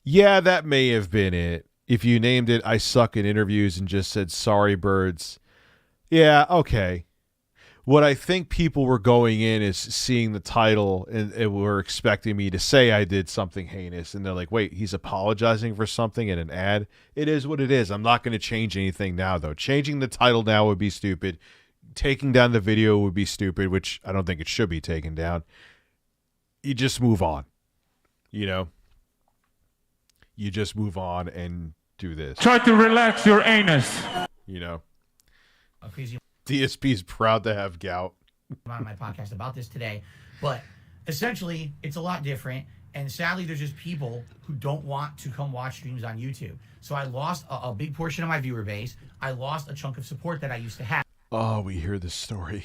Yeah, that may have been it. If you named it I Suck at Interviews and just said sorry birds. Yeah, okay. What I think people were going in is seeing the title and were expecting me to say I did something heinous. And they're like, wait, he's apologizing for something in an ad? It is what it is. I'm not going to change anything now, though. Changing the title now would be stupid. Taking down the video would be stupid, which I don't think it should be taken down. You just move on. You know? You just move on and do this. Try to relax your anus. You know? A crazy DSP's proud to have gout. on my podcast about this today, but essentially it's a lot different, and sadly there's just people who don't want to come watch streams on YouTube. So I lost a big portion of my viewer base. I lost a chunk of support that I used to have. Oh, we hear this story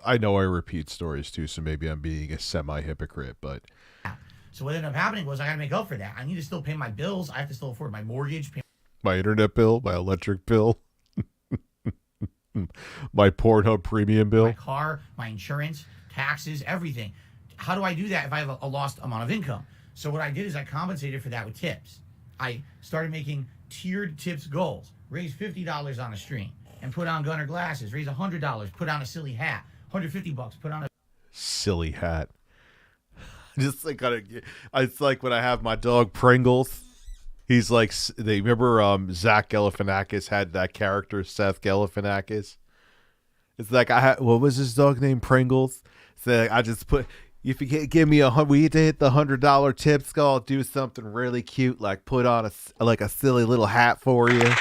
I know I repeat stories too, so maybe I'm being a semi-hypocrite, but So what ended up happening was I got to make up for that. I need to still pay my bills. I have to still afford my mortgage, pay my internet bill, my electric bill, my Pornhub premium bill, my car, my insurance, taxes, everything. How do I do that if I have a lost amount of income? So what I did is I compensated for that with tips. I started making tiered tips goals. Raise $50 on a stream and put on Gunner glasses. Raise $100, put on a silly hat. $150, put on a silly hat. Just like it's like when I have my dog Pringles. He's like, they remember Zach Galifianakis had that character Seth Galifianakis. It's like what was his dog name? Pringles. So like, I just put, if you give me we need to hit the $100 tips goal, I'll do something really cute, like put on a silly little hat for you.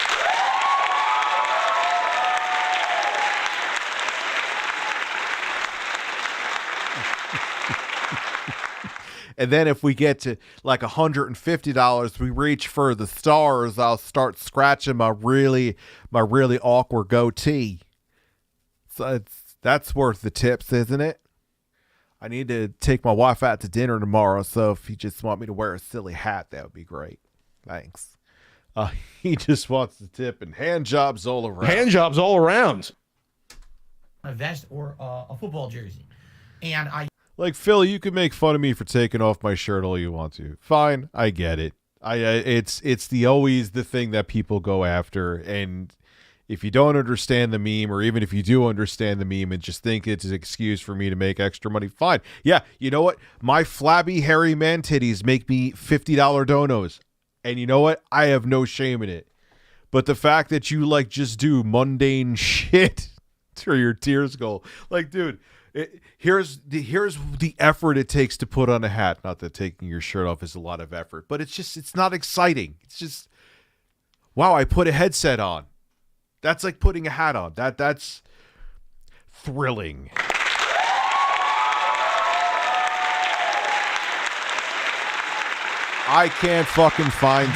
And then if we get to like $150, we reach for the stars, I'll start scratching my really awkward goatee. So that's worth the tips, isn't it? I need to take my wife out to dinner tomorrow, so if you just want me to wear a silly hat, that would be great. Thanks. He just wants the tip, and hand jobs all around. Hand jobs all around. A vest or a football jersey. And I... Like, Phil, you can make fun of me for taking off my shirt all you want to. Fine, I get it. It's always the thing that people go after, and if you don't understand the meme, or even if you do understand the meme and just think it's an excuse for me to make extra money, fine. Yeah, you know what? My flabby, hairy man titties make me $50 donos, and you know what? I have no shame in it. But the fact that you, like, just do mundane shit for your tears goal, like, dude... Here's the effort it takes to put on a hat. Not that taking your shirt off is a lot of effort, but it's not exciting. It's just, wow, I put a headset on. That's like putting a hat on. That's thrilling. I can't fucking find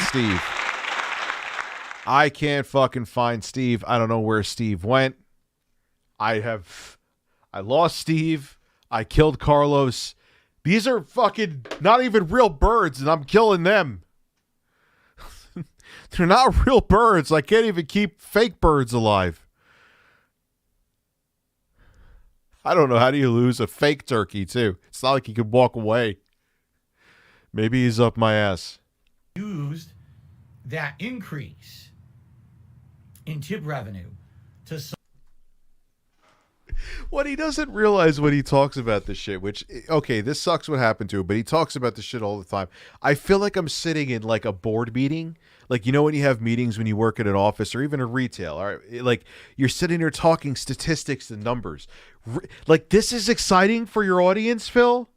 Steve. I don't know where Steve went. I lost Steve. I killed Carlos. These are fucking not even real birds, and I'm killing them. They're not real birds. I can't even keep fake birds alive. I don't know. How do you lose a fake turkey, too? It's not like he could walk away. Maybe he's up my ass. Used that increase in tip revenue to... What he doesn't realize when he talks about this shit, which, okay, this sucks what happened to him, but he talks about this shit all the time. I feel like I'm sitting in like a board meeting. Like, you know when you have meetings when you work at an office or even a retail, all right? Like, you're sitting there talking statistics and numbers. Like, this is exciting for your audience, Phil?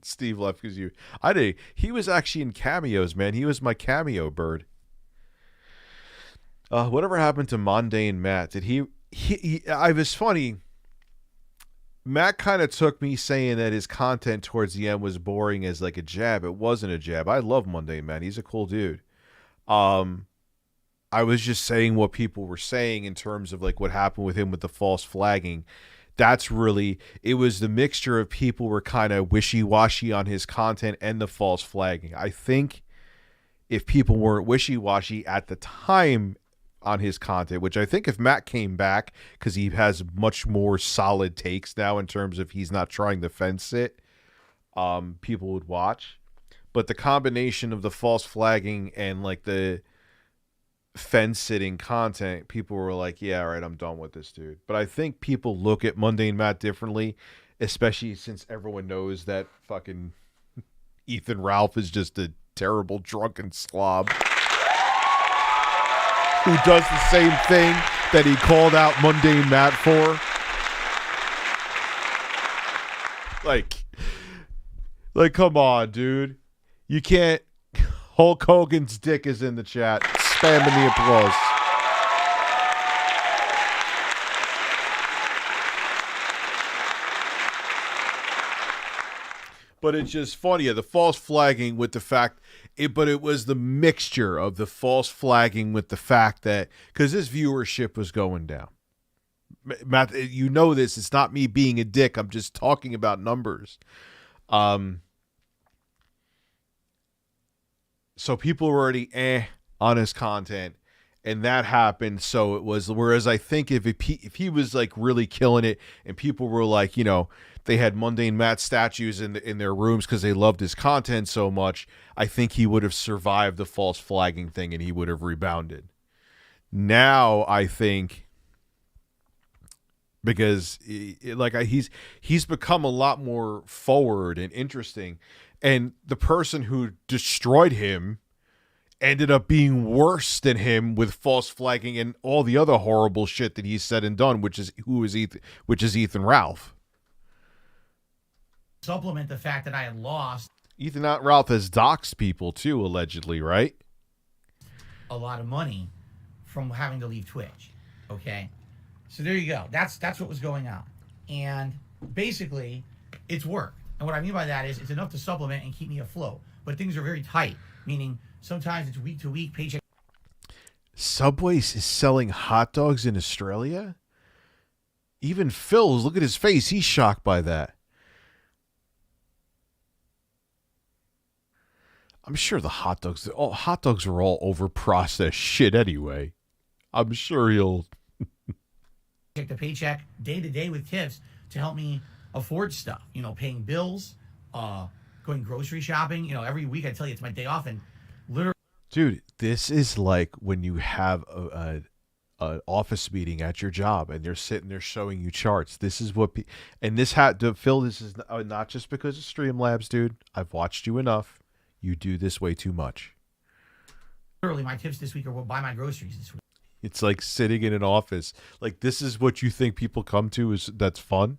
Steve left because he was actually in Cameos, man. He was my Cameo bird. Whatever happened to Mundane Matt? Did he I was funny. Matt kind of took me saying that his content towards the end was boring as like a jab. It wasn't a jab. I love Mundane Matt. He's a cool dude. I was just saying what people were saying in terms of like what happened with him with the false flagging. That's really, it was the mixture of people were kind of wishy-washy on his content and the false flagging. I think if people weren't wishy-washy at the time, on his content, which I think if Matt came back, because he has much more solid takes now in terms of he's not trying to fence it, people would watch. But the combination of the false flagging and like the fence sitting content, people were like, yeah, all right, I'm done with this dude. But I think people look at Mundane Matt differently, especially since everyone knows that fucking Ethan Ralph is just a terrible drunken slob who does the same thing that he called out Mundane Matt for. Like, come on, dude. You can't. Hulk Hogan's dick is in the chat, spamming the applause. But it's just funny, the false flagging with the fact, but it was the mixture of the false flagging with the fact that, because his viewership was going down. Matt, you know this, it's not me being a dick, I'm just talking about numbers. So people were already on his content, and that happened. So it was, whereas I think if he was like really killing it, and people were like, you know, they had Mundane Matt statues in their rooms because they loved his content so much, I think he would have survived the false flagging thing and he would have rebounded. Now I think, because he's become a lot more forward and interesting, and the person who destroyed him ended up being worse than him with false flagging and all the other horrible shit that he's said and done, which is Ethan Ralph. Supplement the fact that I had lost Ethan Ralph has doxed people too, allegedly, right? a lot of money from having to leave Twitch. Okay, so there you go. That's what was going on, and basically, it's worked. And what I mean by that is it's enough to supplement and keep me afloat. But things are very tight, meaning sometimes it's week to week, paycheck. Subway is selling hot dogs in Australia? Even Phil's, look at his face. He's shocked by that. I'm sure the hot dogs are all over-processed shit anyway. I'm sure he'll... Check the paycheck day to day with tips to help me afford stuff. You know, paying bills, going grocery shopping. You know, every week I tell you it's my day off, and literally... Dude, this is like when you have an office meeting at your job and they're sitting there showing you charts. This is what... and this had to... Phil, this is not just because of StreamLabs, dude. I've watched you enough. You do this way too much. Literally, my tips this week are buy my groceries this week. It's like sitting in an office. Like, this is what you think people come to that's fun?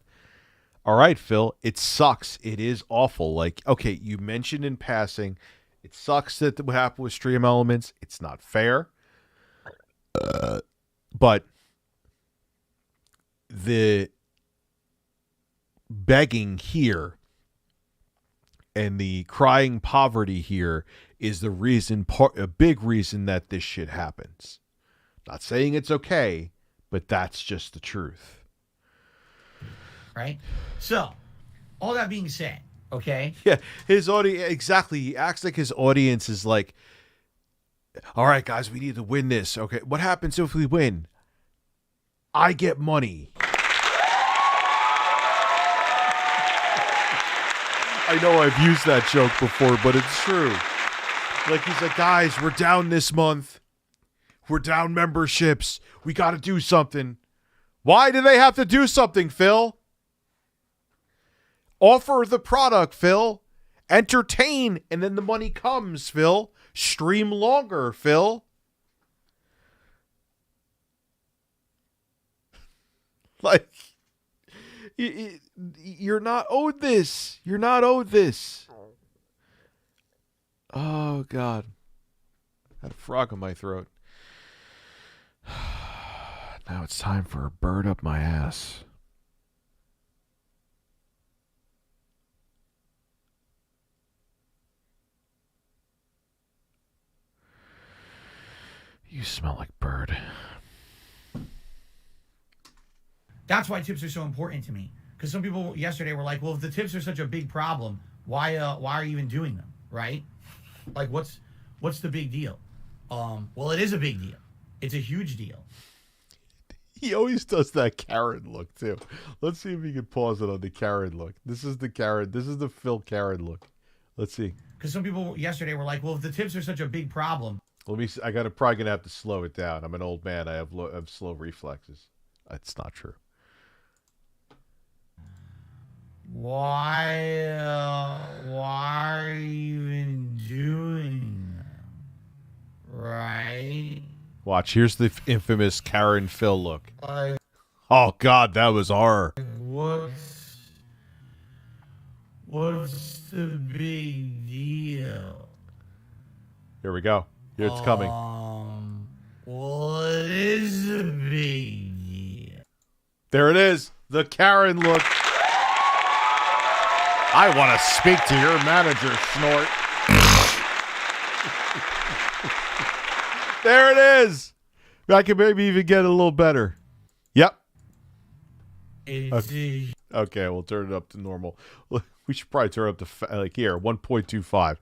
All right, Phil, it sucks. It is awful. Like, okay, you mentioned in passing, it sucks that what happened with Stream Elements. It's not fair. But the begging here and the crying poverty here is the reason, a big reason that this shit happens. Not saying it's okay, but that's just the truth. Right? So, all that being said, okay? Yeah, his audience, exactly. He acts like his audience is like, all right, guys, we need to win this. Okay, what happens if we win? I get money. I know I've used that joke before, but it's true. Like, he's like, guys, we're down this month. We're down memberships. We got to do something. Why do they have to do something, Phil? Offer the product, Phil. Entertain, and then the money comes, Phil. Stream longer, Phil. Like, you're not owed this. You're not owed this. Oh, God. I had a frog in my throat. Now it's time for a bird up my ass. You smell like bird. That's why tips are so important to me. Because some people yesterday were like, well, if the tips are such a big problem, why are you even doing them, right? Like, what's the big deal? Well, it is a big deal, It's a huge deal. He always does that Karen look too. Let's see if we can pause it on the Karen look. This is the Karen. This is the Phil Karen look. Let's see. Because some people yesterday were like, well, if the tips are such a big problem. Let me. I got probably gonna have to slow it down. I'm an old man. I have slow reflexes. That's not true. Why are you even doing that? Right? Watch. Here's the infamous Karen Phil look. Oh God, that was horror. What's the big deal? Here we go. Here it's coming. What is the big deal? There it is. The Karen look. I want to speak to your manager, Snort. There it is. I can maybe even get it a little better. Yep. Okay, we'll turn it up to normal. We should probably turn it up to like here, 1.25.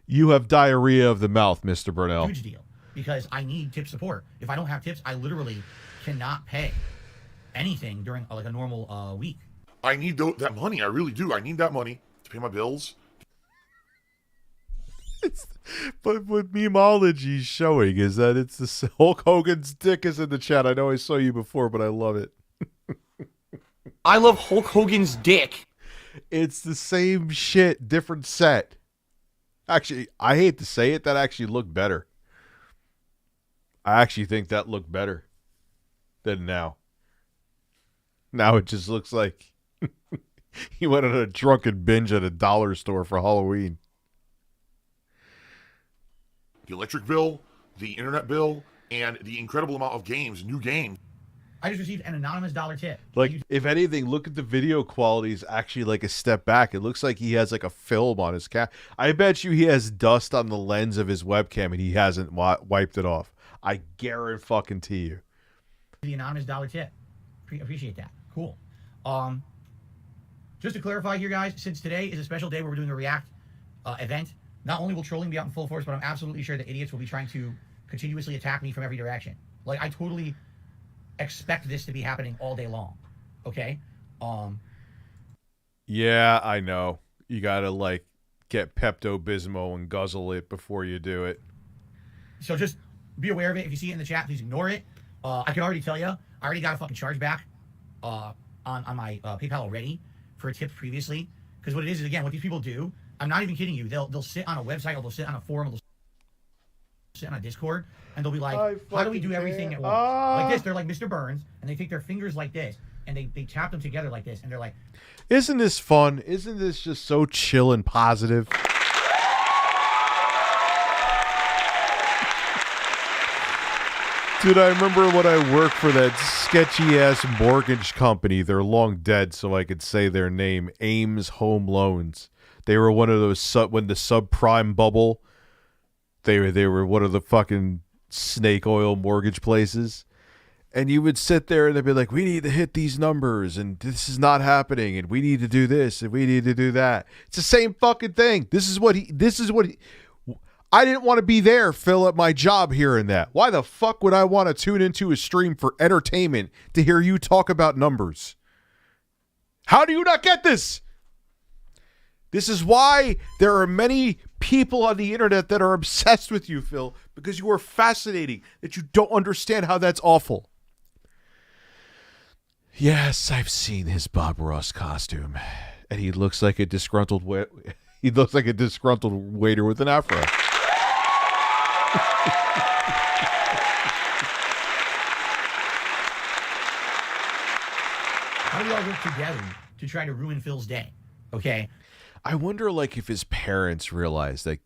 You have diarrhea of the mouth, Mr. Burnell. Huge deal, because I need tip support. If I don't have tips, I literally cannot pay anything during like a normal week. I need that money. I really do. I need that money to pay my bills. But what memeology is showing is that it's the Hulk Hogan's dick is in the chat. I know I saw you before, but I love it. I love Hulk Hogan's dick. It's the same shit, different set. Actually, I hate to say it, that actually looked better. I actually think that looked better than now. Now it just looks like he went on a drunken binge at a dollar store for Halloween. The electric bill, the internet bill, and the incredible amount of games, new games. I just received an anonymous dollar tip. Like, if anything, look at the video quality is actually like a step back. It looks like he has like a film on his cam. I bet you he has dust on the lens of his webcam and he hasn't wiped it off. I guarantee you. The anonymous dollar tip. Appreciate that. Cool. Just to clarify here, guys, since today is a special day where we're doing a React event, not only will trolling be out in full force, but I'm absolutely sure that idiots will be trying to continuously attack me from every direction. Like, I totally expect this to be happening all day long. Okay? Yeah, I know. You gotta, like, get Pepto-Bismol and guzzle it before you do it. So just be aware of it. If you see it in the chat, please ignore it. I can already tell you, I already got a fucking chargeback on my PayPal already for a tip previously. Because what it is again, what these people do, I'm not even kidding you. They'll sit on a website, or they'll sit on a forum, or they'll sit on a Discord, and they'll be like, how do we do everything at once? Like this. They're like Mr. Burns, and they take their fingers like this, and they tap them together like this, and they're like, isn't this fun? Isn't this just so chill and positive? Dude, I remember when I worked for that sketchy-ass mortgage company. They're long dead, so I could say their name, Ames Home Loans. They were one of those, when the subprime bubble, they were one of the fucking snake oil mortgage places. And you would sit there and they'd be like, we need to hit these numbers, and this is not happening, and we need to do this, and we need to do that. It's the same fucking thing. This is what he I didn't want to be there, Phil, at my job here and that. Why the fuck would I want to tune into a stream for entertainment to hear you talk about numbers? How do you not get this? This is why there are many people on the internet that are obsessed with you, Phil, because you are fascinating, that you don't understand how that's awful. Yes, I've seen his Bob Ross costume, and he looks like a disgruntled waiter with an afro. how do we all work together to try to ruin Phil's day? Okay? I wonder, like, if his parents realized, like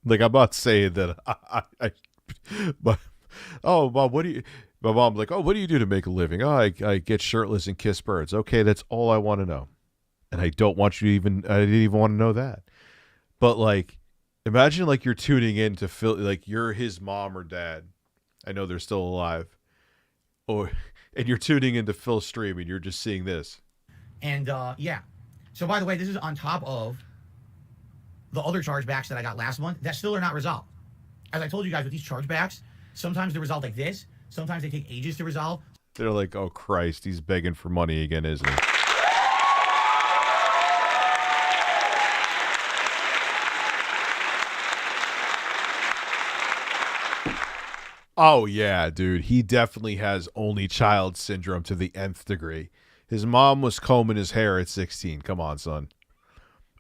I'm not saying that but, oh, Mom, my mom's like, oh, what do you do to make a living? Oh, I get shirtless and kiss birds. Okay, that's all I want to know. And I didn't even want to know that. But, like, imagine, like, you're tuning in to Phil, like, you're his mom or dad. I know they're still alive. And you're tuning into Phil's stream and you're just seeing this. And, yeah. So, by the way, this is on top of the other chargebacks that I got last month that still are not resolved. as I told you guys with these chargebacks, sometimes they resolve like this. Sometimes they take ages to resolve. They're like, oh Christ, he's begging for money again, isn't he? Oh yeah, dude. He definitely has only child syndrome to the nth degree. His mom was combing his hair at 16. Come on, son.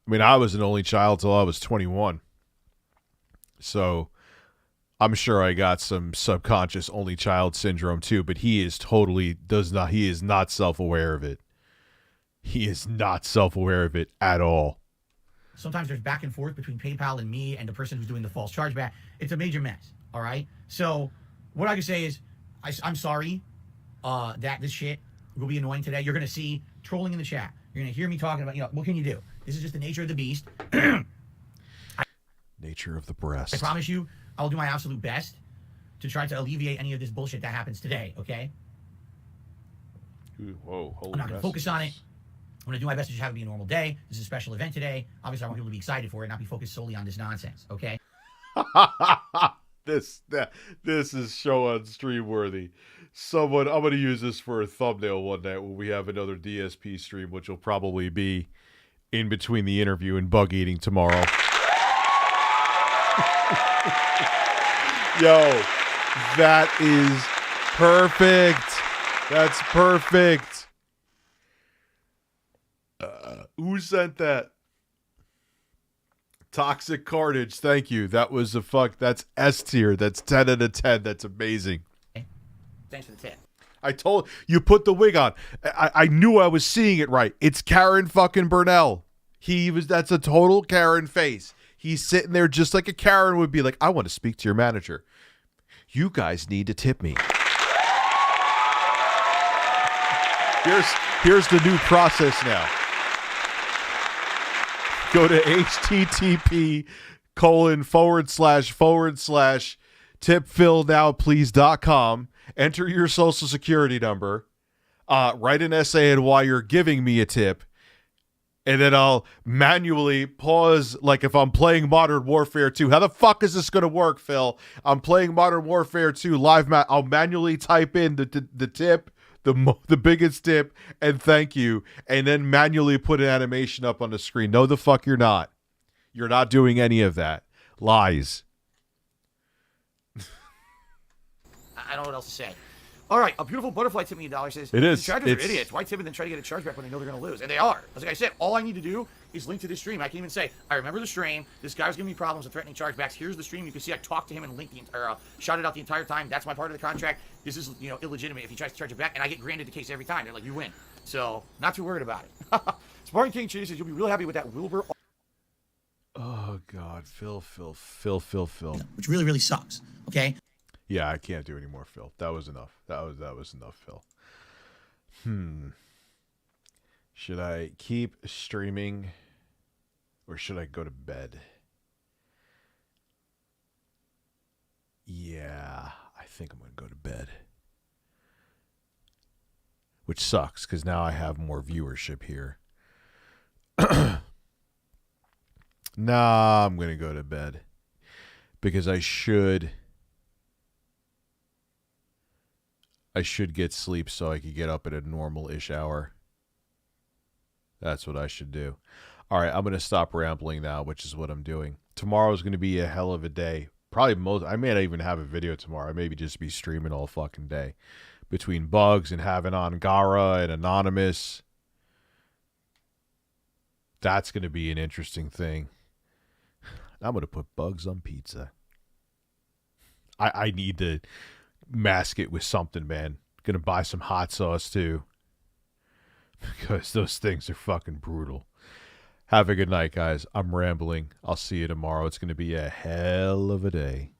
I mean, I was an only child till I was 21. So I'm sure I got some subconscious only child syndrome too, but he is he is not self-aware of it. He is not self-aware of it at all. Sometimes there's back and forth between PayPal and me and the person who's doing the false chargeback. It's a major mess, all right? So what I can say is I'm sorry that this shit will be annoying today. You're going to see trolling in the chat. You're going to hear me talking about, what can you do? This is just the nature of the beast. Nature of the breast. I promise you, I'll do my absolute best to try to alleviate any of this bullshit that happens today, okay? Ooh, whoa, holy I'm not going to focus on it. I'm going to do my best to just have it be a normal day. This is a special event today. Obviously, I want people to be excited for it, not be focused solely on this nonsense, okay? This is show on stream worthy. I'm going to use this for a thumbnail one night when we have another DSP stream, which will probably be in between the interview and bug eating tomorrow. Yo, that is perfect. That's perfect. Who sent that? Toxic Carnage, thank you. That was that's S tier. That's 10 out of 10. That's amazing. Thanks for the tip. I told you, put the wig on. I knew I was seeing it right. It's Karen fucking Burnell. That's a total Karen face. He's sitting there just like a Karen would be like, I want to speak to your manager. You guys need to tip me. Here's the new process now. Go to http://tipphilnowplease.com. Enter your social security number. Write an essay on why you're giving me a tip. And then I'll manually pause, like if I'm playing Modern Warfare 2. How the fuck is this going to work, Phil? I'm playing Modern Warfare 2 live. I'll manually type in the tip, the biggest tip, and thank you, and then manually put an animation up on the screen. No, the fuck you're not. You're not doing any of that. Lies. I don't know what else to say. All right, a beautiful butterfly tipped me $1 says, it is. The chargers are idiots. Why tip and then try to get a chargeback when they know they're going to lose? And they are. Like I said, all I need to do is link to this stream. I can even say, I remember the stream. This guy was giving me problems and threatening chargebacks. Here's the stream. You can see I talked to him and linked shouted out the entire time. That's my part of the contract. This is illegitimate if he tries to charge it back, and I get granted the case every time. They're like, you win. So, not too worried about it. Spartan King Chase says, you'll be real happy with that Wilbur. Oh, God. Phil. Which really, really sucks, okay? Yeah, I can't do any more, Phil. That was enough. That was enough, Phil. Should I keep streaming or should I go to bed? Yeah, I think I'm going to go to bed. Which sucks because now I have more viewership here. Nah, I'm going to go to bed because I should get sleep so I could get up at a normal-ish hour. That's what I should do. All right, I'm going to stop rambling now, which is what I'm doing. Tomorrow's going to be a hell of a day. I may not even have a video tomorrow. I may just be streaming all fucking day. Between bugs and having on Garaa and Anonymous. That's going to be an interesting thing. I'm going to put bugs on pizza. I need to mask it with something, man. Gonna buy some hot sauce too, because those things are fucking brutal. Have a good night, guys. I'm rambling. I'll see you tomorrow. It's gonna be a hell of a day.